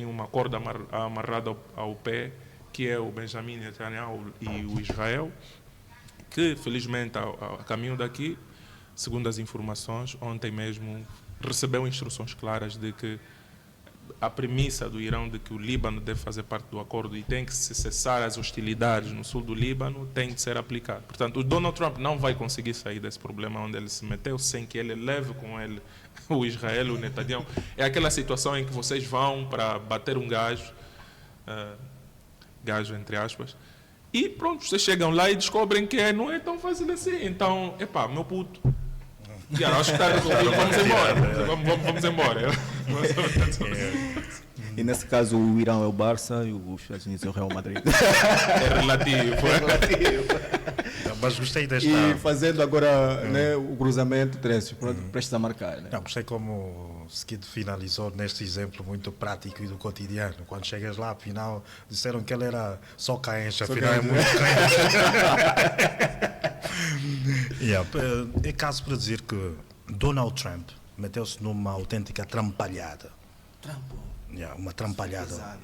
uma corda amarrada ao pé, que é o Benjamin Netanyahu e o Israel, que, felizmente, a caminho daqui, segundo as informações, ontem mesmo recebeu instruções claras de que a premissa do Irão de que o Líbano deve fazer parte do acordo e tem que se cessar as hostilidades no sul do Líbano tem de ser aplicado. Portanto, o Donald Trump não vai conseguir sair desse problema onde ele se meteu sem que ele leve com ele o Israel, o Netanyahu. É aquela situação em que vocês vão para bater um gajo entre aspas, e pronto, vocês chegam lá e descobrem que não é tão fácil assim. Então, meu puto, acho que está resolvido, vamos embora. Vamos embora. E nesse caso o Irão é o Barça e os Estados Unidos é o Real Madrid. É relativo. Mas gostei desta... E fazendo agora né, o cruzamento, prestes a marcar. Né? Não, gostei como o Skid finalizou neste exemplo muito prático e do cotidiano. Quando chegas lá, afinal, disseram que ele era só caenche, afinal é muito caenche. É caso para dizer que Donald Trump meteu-se numa autêntica trampalhada. Uma trampalhada.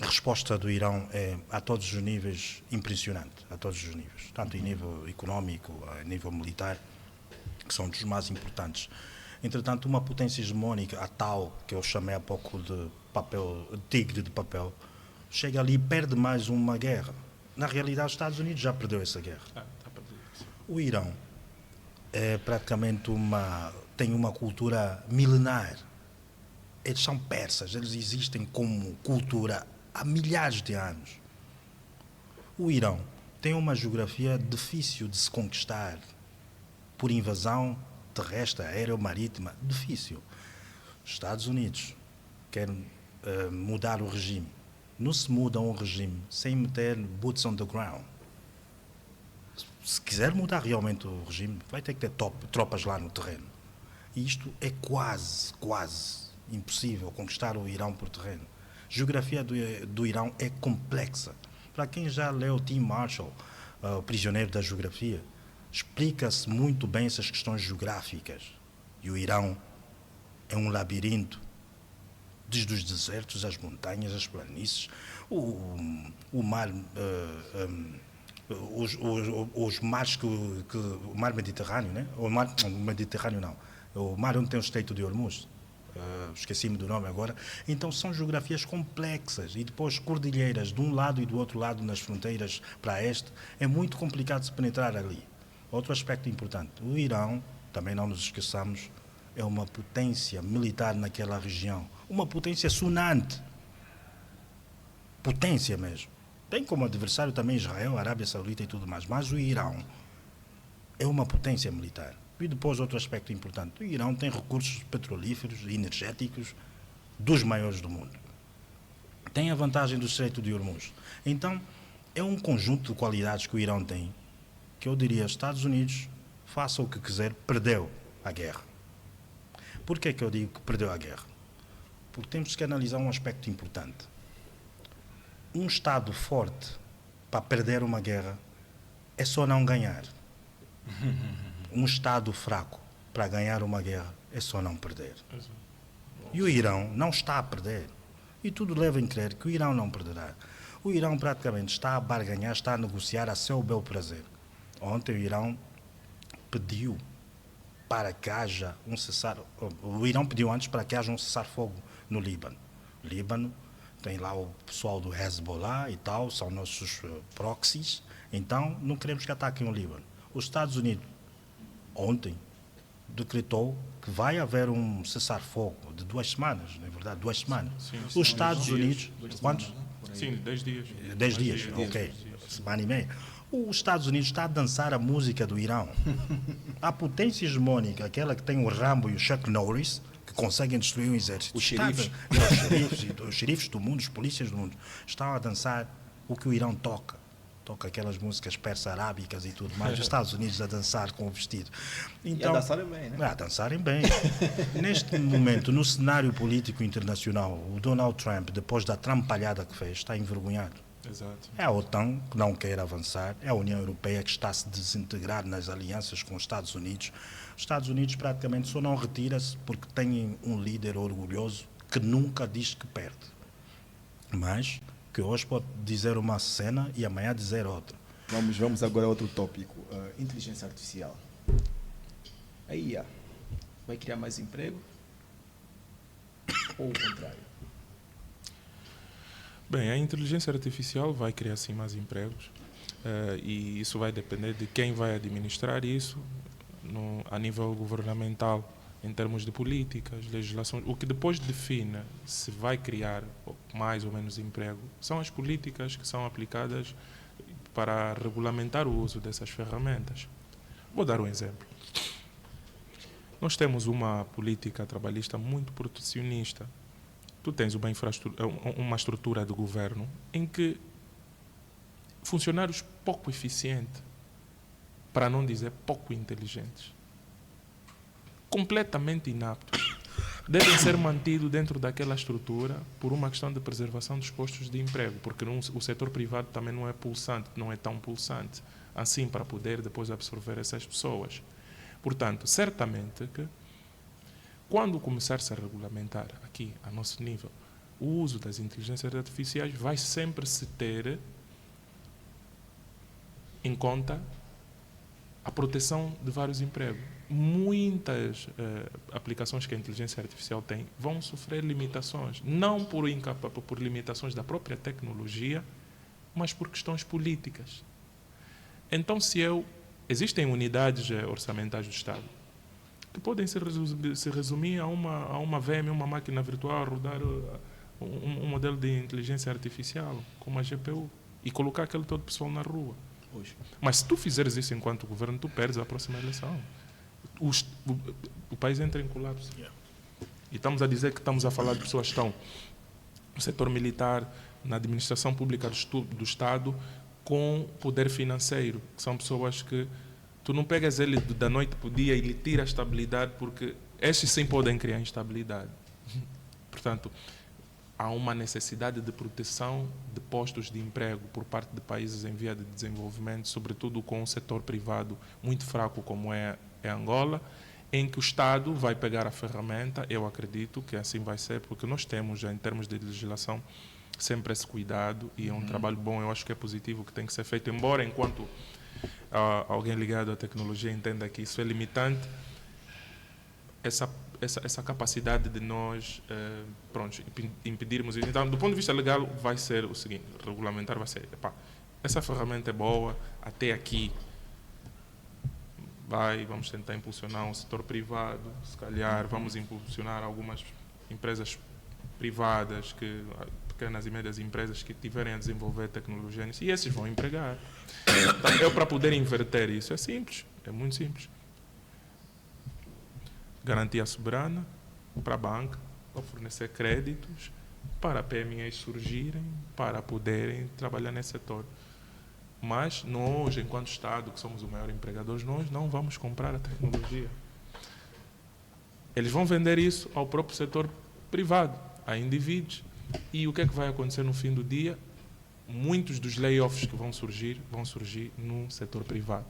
A resposta do Irão é, a todos os níveis, impressionante. A todos os níveis. Tanto em nível económico, a nível militar, que são dos mais importantes. Entretanto, uma potência hegemónica, a tal, que eu chamei há pouco de tigre de papel, chega ali e perde mais uma guerra. Na realidade, os Estados Unidos já perdeu essa guerra. O Irão é praticamente tem uma cultura milenar. Eles são persas, eles existem como cultura há milhares de anos. O Irão tem uma geografia difícil de se conquistar por invasão terrestre, aérea ou marítima, difícil. Os Estados Unidos querem mudar o regime. Não se muda um regime sem meter boots on the ground. Se quiser mudar realmente o regime, vai ter que ter tropas lá no terreno. E isto é quase impossível, conquistar o Irão por terreno. A geografia do Irão é complexa. Para quem já leu Tim Marshall, o Prisioneiro da Geografia, explica-se muito bem essas questões geográficas. E o Irão é um labirinto, desde os desertos, as montanhas, as planícies, o mar, os mares o mar Mediterrâneo, né? O Mediterrâneo não, o mar onde tem o Estreito de Hormuz, esqueci-me do nome agora. Então são geografias complexas e depois cordilheiras de um lado e do outro lado nas fronteiras para este, é muito complicado se penetrar ali. Outro aspecto importante, o Irão, também não nos esqueçamos, é uma potência militar naquela região, uma potência sonante, potência mesmo. Tem como adversário também Israel, Arábia Saudita e tudo mais, mas o Irão é uma potência militar. E depois outro aspecto importante, o Irão tem recursos petrolíferos e energéticos dos maiores do mundo. Tem a vantagem do Estreito de Hormuz. Então, é um conjunto de qualidades que o Irão tem, que eu diria, os Estados Unidos, faça o que quiser, perdeu a guerra. Por que eu digo que perdeu a guerra? Porque temos que analisar um aspecto importante. Um Estado forte para perder uma guerra é só não ganhar. Um Estado fraco para ganhar uma guerra é só não perder. E o Irão não está a perder. E tudo leva a crer que o Irão não perderá. O Irão praticamente está a barganhar, está a negociar a seu bel prazer. Ontem o Irão pediu para que haja um o Irão pediu antes para que haja um cessar-fogo no Líbano. O Líbano tem lá o pessoal do Hezbollah e tal, são nossos proxies, então não queremos que ataquem o Líbano. Os Estados Unidos, ontem, decretou que vai haver um cessar-fogo de 2 semanas, na verdade, 2 semanas. Sim, os Estados Unidos, quantos? Sim, 10 dias. 10 dias, ok. Semana e meia. Os Estados Unidos está a dançar a música do Irão. A potência hegemônica, aquela que tem o Rambo e o Chuck Norris, que conseguem destruir um exército. Os xerifes. Os xerifes do mundo, os polícias do mundo, estão a dançar o que o Irão toca. Toca aquelas músicas persa-arábicas e tudo mais. Os Estados Unidos a dançar com o vestido. Então, e a dançarem bem, né? A dançarem bem. Neste momento, no cenário político internacional, o Donald Trump, depois da trampalhada que fez, está envergonhado. Exato. É a OTAN que não quer avançar, é a União Europeia que está a se desintegrar nas alianças com os Estados Unidos. Os Estados Unidos praticamente só não retira-se porque têm um líder orgulhoso que nunca diz que perde. Mas que hoje pode dizer uma cena e amanhã dizer outra. Vamos agora a outro tópico. Inteligência artificial. A IA vai criar mais emprego? Ou o contrário? Bem, a inteligência artificial vai criar sim mais empregos e isso vai depender de quem vai administrar isso a nível governamental, em termos de políticas, legislações. O que depois define se vai criar mais ou menos emprego são as políticas que são aplicadas para regulamentar o uso dessas ferramentas. Vou dar um exemplo. Nós temos uma política trabalhista muito protecionista. Tu tens uma estrutura de governo em que funcionários pouco eficientes, para não dizer pouco inteligentes, completamente inaptos, devem ser mantidos dentro daquela estrutura por uma questão de preservação dos postos de emprego, porque o setor privado também não é pulsante, não é tão pulsante assim para poder depois absorver essas pessoas. Portanto, certamente que quando começar-se a regulamentar aqui, a nosso nível, o uso das inteligências artificiais vai sempre se ter em conta a proteção de vários empregos. Muitas aplicações que a inteligência artificial tem vão sofrer limitações, não por limitações da própria tecnologia, mas por questões políticas. Então, existem unidades orçamentais do Estado que podem se resumir a uma VM, uma máquina virtual, rodar um modelo de inteligência artificial, como a GPU, e colocar aquele todo pessoal na rua. Hoje. Mas se tu fizeres isso enquanto governo, tu perdes a próxima eleição. O país entra em colapso. E estamos a dizer que estamos a falar de pessoas que estão no setor militar, na administração pública do Estado, com poder financeiro, que são pessoas que tu não pegas ele da noite para o dia e lhe tira a estabilidade, porque estes sim podem criar instabilidade. Portanto, há uma necessidade de proteção de postos de emprego por parte de países em via de desenvolvimento, sobretudo com o setor privado muito fraco como é Angola, em que o Estado vai pegar a ferramenta. Eu acredito que assim vai ser, porque nós temos já em termos de legislação sempre esse cuidado e é um trabalho bom, eu acho que é positivo, que tem que ser feito, embora enquanto alguém ligado à tecnologia entenda que isso é limitante, essa capacidade de nós impedirmos. Então, do ponto de vista legal, vai ser o seguinte: regulamentar vai ser, essa ferramenta é boa, até aqui vamos tentar impulsionar um setor privado, se calhar vamos impulsionar algumas empresas privadas, pequenas e médias empresas que tiverem a desenvolver tecnologia nisso, e esses vão empregar. Então, para poder inverter isso, é simples, é muito simples. Garantia soberana para a banca, para fornecer créditos, para PMEs surgirem, para poderem trabalhar nesse setor. Mas nós, enquanto Estado, que somos o maior empregador, nós não vamos comprar a tecnologia. Eles vão vender isso ao próprio setor privado, a indivíduos. E o que é que vai acontecer no fim do dia? Muitos dos layoffs que vão surgir no setor privado.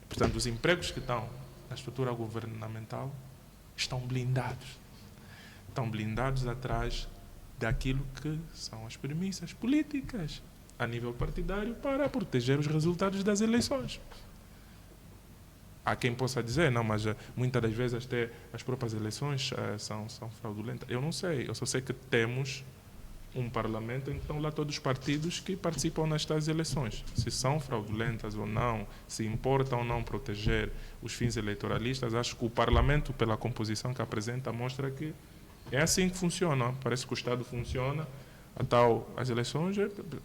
Portanto, os empregos que estão na estrutura governamental estão blindados. Estão blindados atrás daquilo que são as premissas políticas a nível partidário para proteger os resultados das eleições. Há quem possa dizer, não, mas muitas das vezes até as próprias eleições são fraudulentas. Eu não sei, eu só sei que temos um parlamento em que estão lá todos os partidos que participam nestas eleições. Se são fraudulentas ou não, se importa ou não proteger os fins eleitoralistas, acho que o parlamento, pela composição que apresenta, mostra que é assim que funciona. Parece que o Estado funciona Então, as eleições,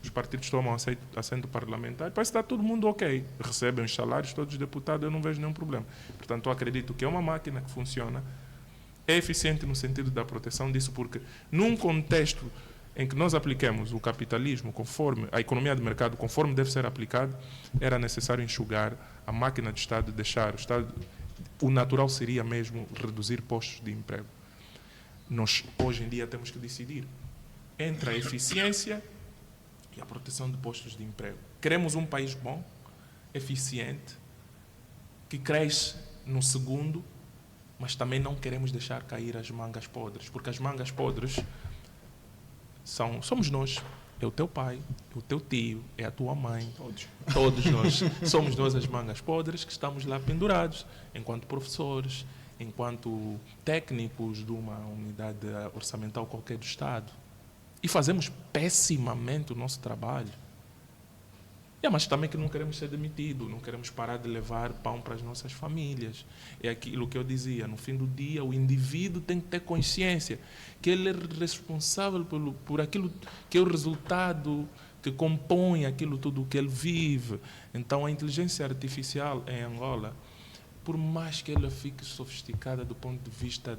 os partidos tomam assento parlamentar, parece que está todo mundo ok. Recebem os salários, todos os deputados, eu não vejo nenhum problema. Portanto, eu acredito que é uma máquina que funciona, é eficiente no sentido da proteção disso, porque num contexto em que nós aplicamos o capitalismo conforme, a economia de mercado conforme deve ser aplicado, era necessário enxugar a máquina do Estado, deixar o Estado. O natural seria mesmo reduzir postos de emprego. Nós, hoje em dia, temos que decidir entre a eficiência e a proteção de postos de emprego. Queremos um país bom, eficiente, que cresce no segundo, mas também não queremos deixar cair as mangas podres, porque as mangas podres somos nós. É o teu pai, é o teu tio, é a tua mãe. Todos nós. Somos nós as mangas podres que estamos lá pendurados, enquanto professores, enquanto técnicos de uma unidade orçamental qualquer do Estado. E fazemos pessimamente o nosso trabalho. Mas também que não queremos ser demitidos, não queremos parar de levar pão para as nossas famílias. É aquilo que eu dizia, no fim do dia, o indivíduo tem que ter consciência que ele é responsável por aquilo que é o resultado que compõe aquilo tudo que ele vive. Então, a inteligência artificial em Angola, por mais que ela fique sofisticada do ponto de vista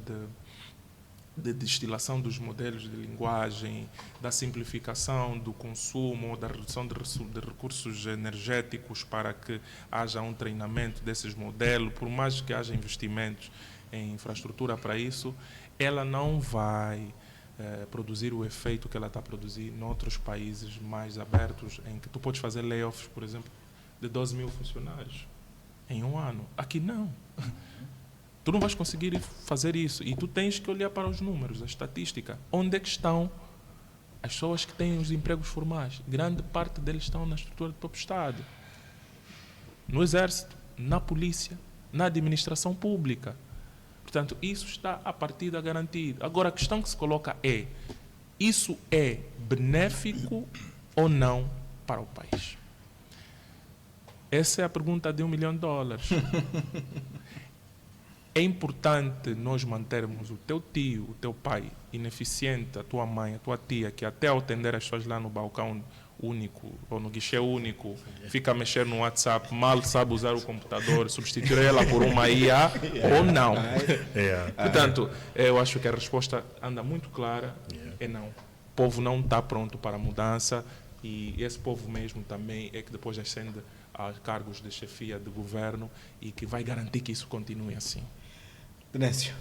de destilação dos modelos de linguagem, da simplificação do consumo, da redução de recursos energéticos para que haja um treinamento desses modelos, por mais que haja investimentos em infraestrutura para isso, ela não vai produzir o efeito que ela está a produzir em outros países mais abertos, em que tu podes fazer layoffs, por exemplo, de 12 mil funcionários em um ano. Aqui não. Tu não vais conseguir fazer isso. E tu tens que olhar para os números, a estatística. Onde é que estão as pessoas que têm os empregos formais? Grande parte deles estão na estrutura do próprio Estado. No Exército, na Polícia, na administração pública. Portanto, isso está a partida garantido. Agora, a questão que se coloca é: isso é benéfico ou não para o país? Essa é a pergunta de $1 milhão. É importante nós mantermos o teu tio, o teu pai ineficiente, a tua mãe, a tua tia, que até ao atender as pessoas lá no balcão único ou no guichê único, fica a mexer no WhatsApp, mal sabe usar o computador, substituir ela por uma IA ou não. Portanto, eu acho que a resposta anda muito clara, é não. O povo não está pronto para a mudança e esse povo mesmo também é que depois ascende a cargos de chefia de governo e que vai garantir que isso continue assim. Tenêncio,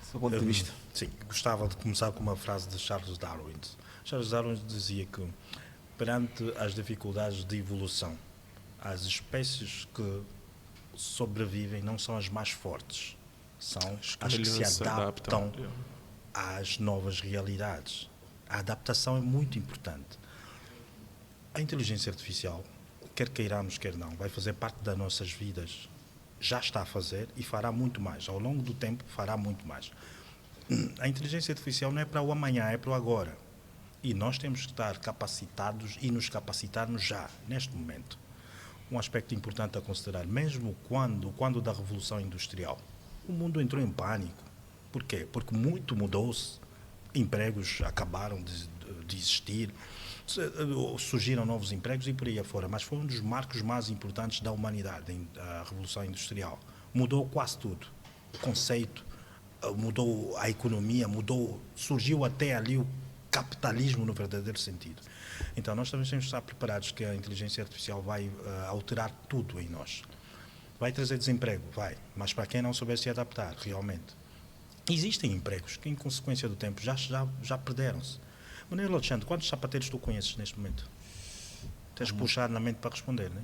seu ponto de vista. Sim, gostava de começar com uma frase de Charles Darwin. Charles Darwin dizia que, perante as dificuldades de evolução, as espécies que sobrevivem não são as mais fortes, são as que se adaptam às novas realidades. A adaptação é muito importante. A inteligência artificial, quer queiramos, quer não, vai fazer parte das nossas vidas. Já está a fazer e fará muito mais. Ao longo do tempo, fará muito mais. A inteligência artificial não é para o amanhã, é para o agora. E nós temos que estar capacitados e nos capacitarmos já, neste momento. Um aspecto importante a considerar, mesmo quando da Revolução Industrial, o mundo entrou em pânico. Por quê? Porque muito mudou-se. Empregos acabaram de existir, surgiram novos empregos e por aí afora, mas foi um dos marcos mais importantes da humanidade, a Revolução Industrial. Mudou quase tudo. O conceito, mudou a economia, surgiu até ali o capitalismo no verdadeiro sentido. Então nós também temos que estar preparados que a inteligência artificial vai alterar tudo em nós. Vai trazer desemprego, vai, mas para quem não souber se adaptar realmente. Existem empregos que, em consequência do tempo, já perderam-se. Manuel Alexandre, quantos sapateiros tu conheces neste momento? Tens que puxar na mente para responder, não é?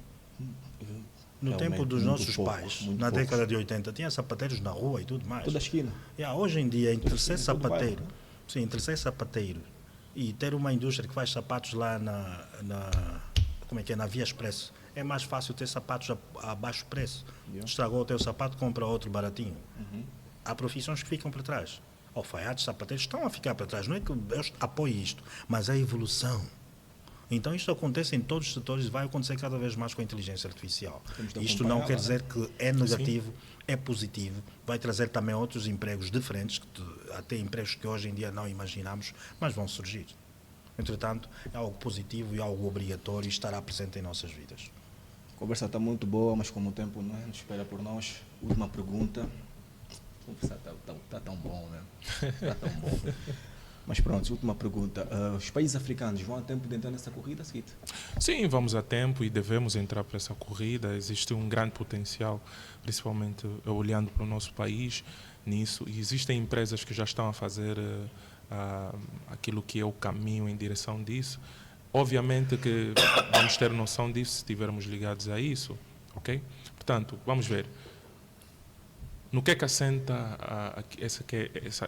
No tempo dos nossos pais, na década de 80, tinha sapateiros na rua e tudo mais. Toda a esquina. Hoje em dia, entre ser sapateiro, e ter uma indústria que faz sapatos lá na Via Expresso, é mais fácil ter sapatos a baixo preço. Estragou o teu sapato, compra outro baratinho. Há profissões que ficam para trás. Alfaiates, sapateiros estão a ficar para trás. Não é que eu apoie isto, mas a evolução. Então isto acontece em todos os setores e vai acontecer cada vez mais com a inteligência artificial. Isto não quer dizer que é negativo, é positivo. Vai trazer também outros empregos diferentes, até empregos que hoje em dia não imaginamos, mas vão surgir. Entretanto, é algo positivo e algo obrigatório e estará presente em nossas vidas. A conversa está muito boa, mas como o tempo não espera por nós, última pergunta. A conversa está tão bom, né? Está tão bom. Mas pronto, última pergunta. Os países africanos vão a tempo de entrar nessa corrida, Skit? Sim, vamos a tempo e devemos entrar para essa corrida. Existe um grande potencial, principalmente olhando para o nosso país nisso. E existem empresas que já estão a fazer aquilo que é o caminho em direção disso. Obviamente que vamos ter noção disso se estivermos ligados a isso, ok? Portanto, vamos ver. No que é que assenta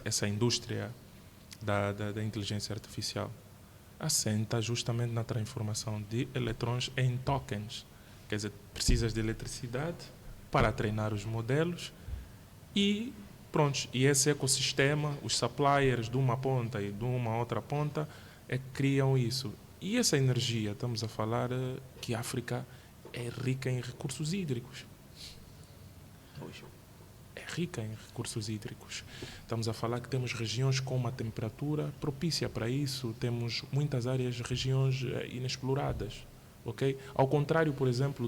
essa indústria da inteligência artificial? Assenta justamente na transformação de eletrões em tokens. Quer dizer, precisas de eletricidade para treinar os modelos e pronto. E esse ecossistema, os suppliers de uma ponta e de uma outra ponta é que criam isso. E essa energia, estamos a falar que a África é rica em recursos hídricos. É rica em recursos hídricos. Estamos a falar que temos regiões com uma temperatura propícia para isso, temos muitas áreas, regiões inexploradas, ok? Ao contrário, por exemplo,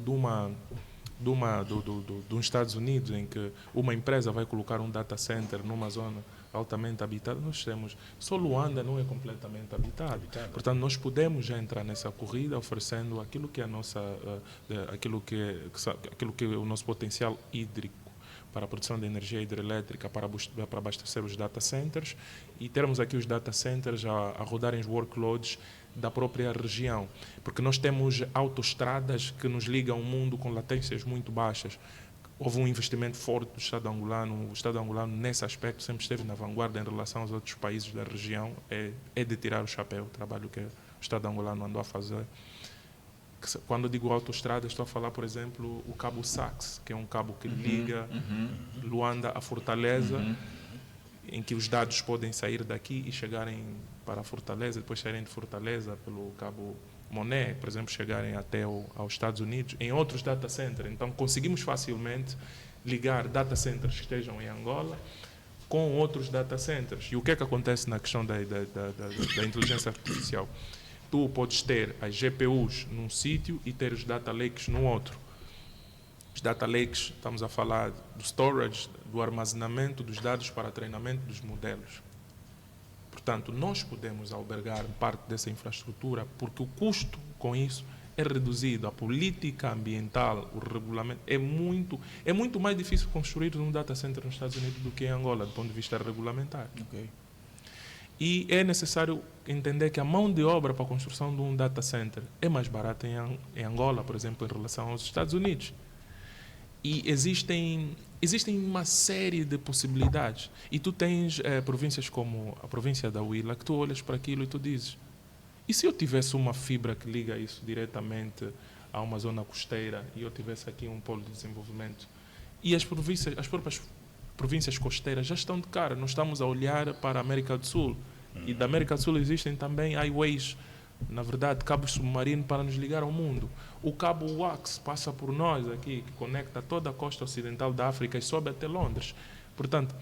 dos Estados Unidos, em que uma empresa vai colocar um data center numa zona altamente habitada, nós temos, só Luanda não é completamente habitado. Portanto, nós podemos já entrar nessa corrida oferecendo aquilo que é aquilo que é o nosso potencial hídrico para a produção de energia hidrelétrica, para abastecer os data centers e termos aqui os data centers a rodarem os workloads da própria região. Porque nós temos autoestradas que nos ligam ao mundo com latências muito baixas. Houve um investimento forte do Estado angolano. O Estado angolano, nesse aspecto, sempre esteve na vanguarda em relação aos outros países da região. É de tirar o chapéu, o trabalho que o Estado angolano andou a fazer. Quando eu digo autoestrada, estou a falar, por exemplo, o cabo Sax, que é um cabo que liga Luanda a Fortaleza, em que os dados podem sair daqui e chegarem para a Fortaleza, depois saírem de Fortaleza pelo cabo Monet, por exemplo, chegarem até aos Estados Unidos, em outros data centers. Então, conseguimos facilmente ligar data centers que estejam em Angola com outros data centers. E o que é que acontece na questão da inteligência artificial? Tu podes ter as GPUs num sítio e ter os data lakes no outro. Os data lakes, estamos a falar do storage, do armazenamento dos dados para treinamento dos modelos. Portanto, nós podemos albergar parte dessa infraestrutura porque o custo com isso é reduzido. A política ambiental, o regulamento, é muito mais difícil construir um data center nos Estados Unidos do que em Angola, do ponto de vista regulamentar. Okay. E é necessário entender que a mão de obra para a construção de um data center é mais barata em Angola, por exemplo, em relação aos Estados Unidos. E existem uma série de possibilidades. E tu tens províncias como a província da Huila, que tu olhas para aquilo e tu dizes, e se eu tivesse uma fibra que liga isso diretamente a uma zona costeira e eu tivesse aqui um polo de desenvolvimento? E as próprias províncias costeiras já estão de cara. Nós estamos a olhar para a América do Sul. E da América do Sul existem também highways, na verdade, cabos submarinos para nos ligar ao mundo. O cabo WAX passa por nós aqui, que conecta toda a costa ocidental da África e sobe até Londres. Portanto,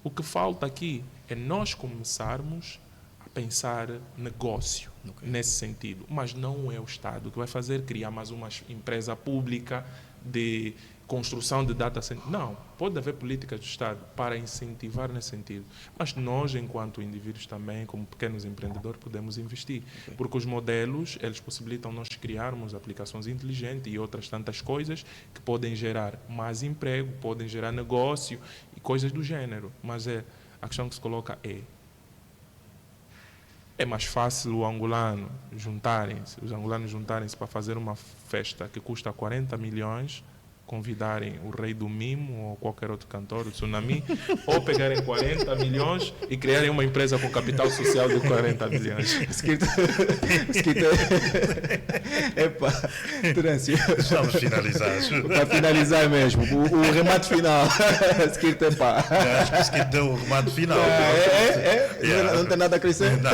o que falta aqui é nós começarmos a pensar negócio nesse sentido. Mas não é o Estado que vai fazer, criar mais uma empresa pública de construção de data center. Não, pode haver políticas do Estado para incentivar nesse sentido. Mas nós, enquanto indivíduos também, como pequenos empreendedores, podemos investir. Porque os modelos, eles possibilitam nós criarmos aplicações inteligentes e outras tantas coisas que podem gerar mais emprego, podem gerar negócio e coisas do gênero. Mas a questão que se coloca é mais fácil os angolanos juntarem-se para fazer uma festa que custa 40 milhões, convidarem o Rei do Mimo ou qualquer outro cantor, o Tsunami, ou pegarem 40 milhões e criarem uma empresa com capital social de 40 milhões. Epa, Trâncio. Estamos finalizados. Para finalizar mesmo, o remate final. Epá. Acho que o Skit deu o remate final. Não tem nada a crescer? Não.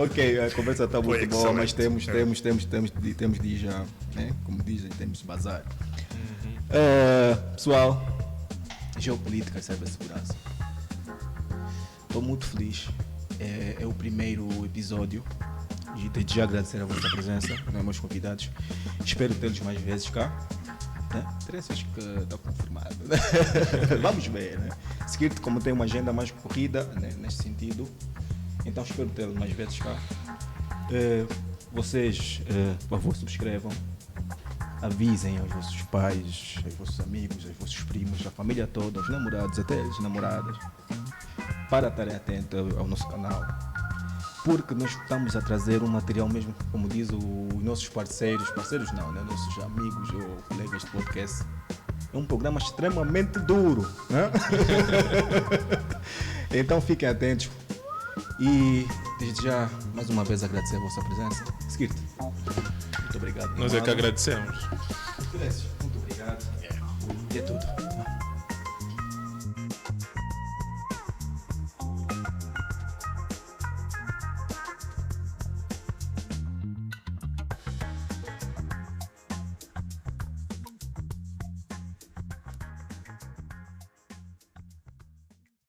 Ok, a conversa está muito boa, mas temos de ir já, né? Como dizem, temos de bazar. Pessoal, geopolítica e cibersegurança. Estou muito feliz é o primeiro episódio e desde já agradecer a vossa presença, né, meus convidados. Espero tê-los mais vezes cá. Né? Terências que está confirmado. Vamos ver, né? Seguir-te como tem uma agenda mais corrida, né, neste sentido. Então espero tê-los mais vezes cá. Vocês, por favor, subscrevam. Avisem aos vossos pais, aos vossos amigos, aos vossos primos, a família toda, aos namorados, até as namoradas, para estarem atentos ao nosso canal. Porque nós estamos a trazer um material mesmo, como diz os nossos parceiros não, né? Nossos amigos ou colegas de podcast. É um programa extremamente duro, né? Então fiquem atentos e desde já, mais uma vez, agradecer a vossa presença. Seguir-te. Muito obrigado. Nós é que agradecemos. Muito obrigado. E é tudo.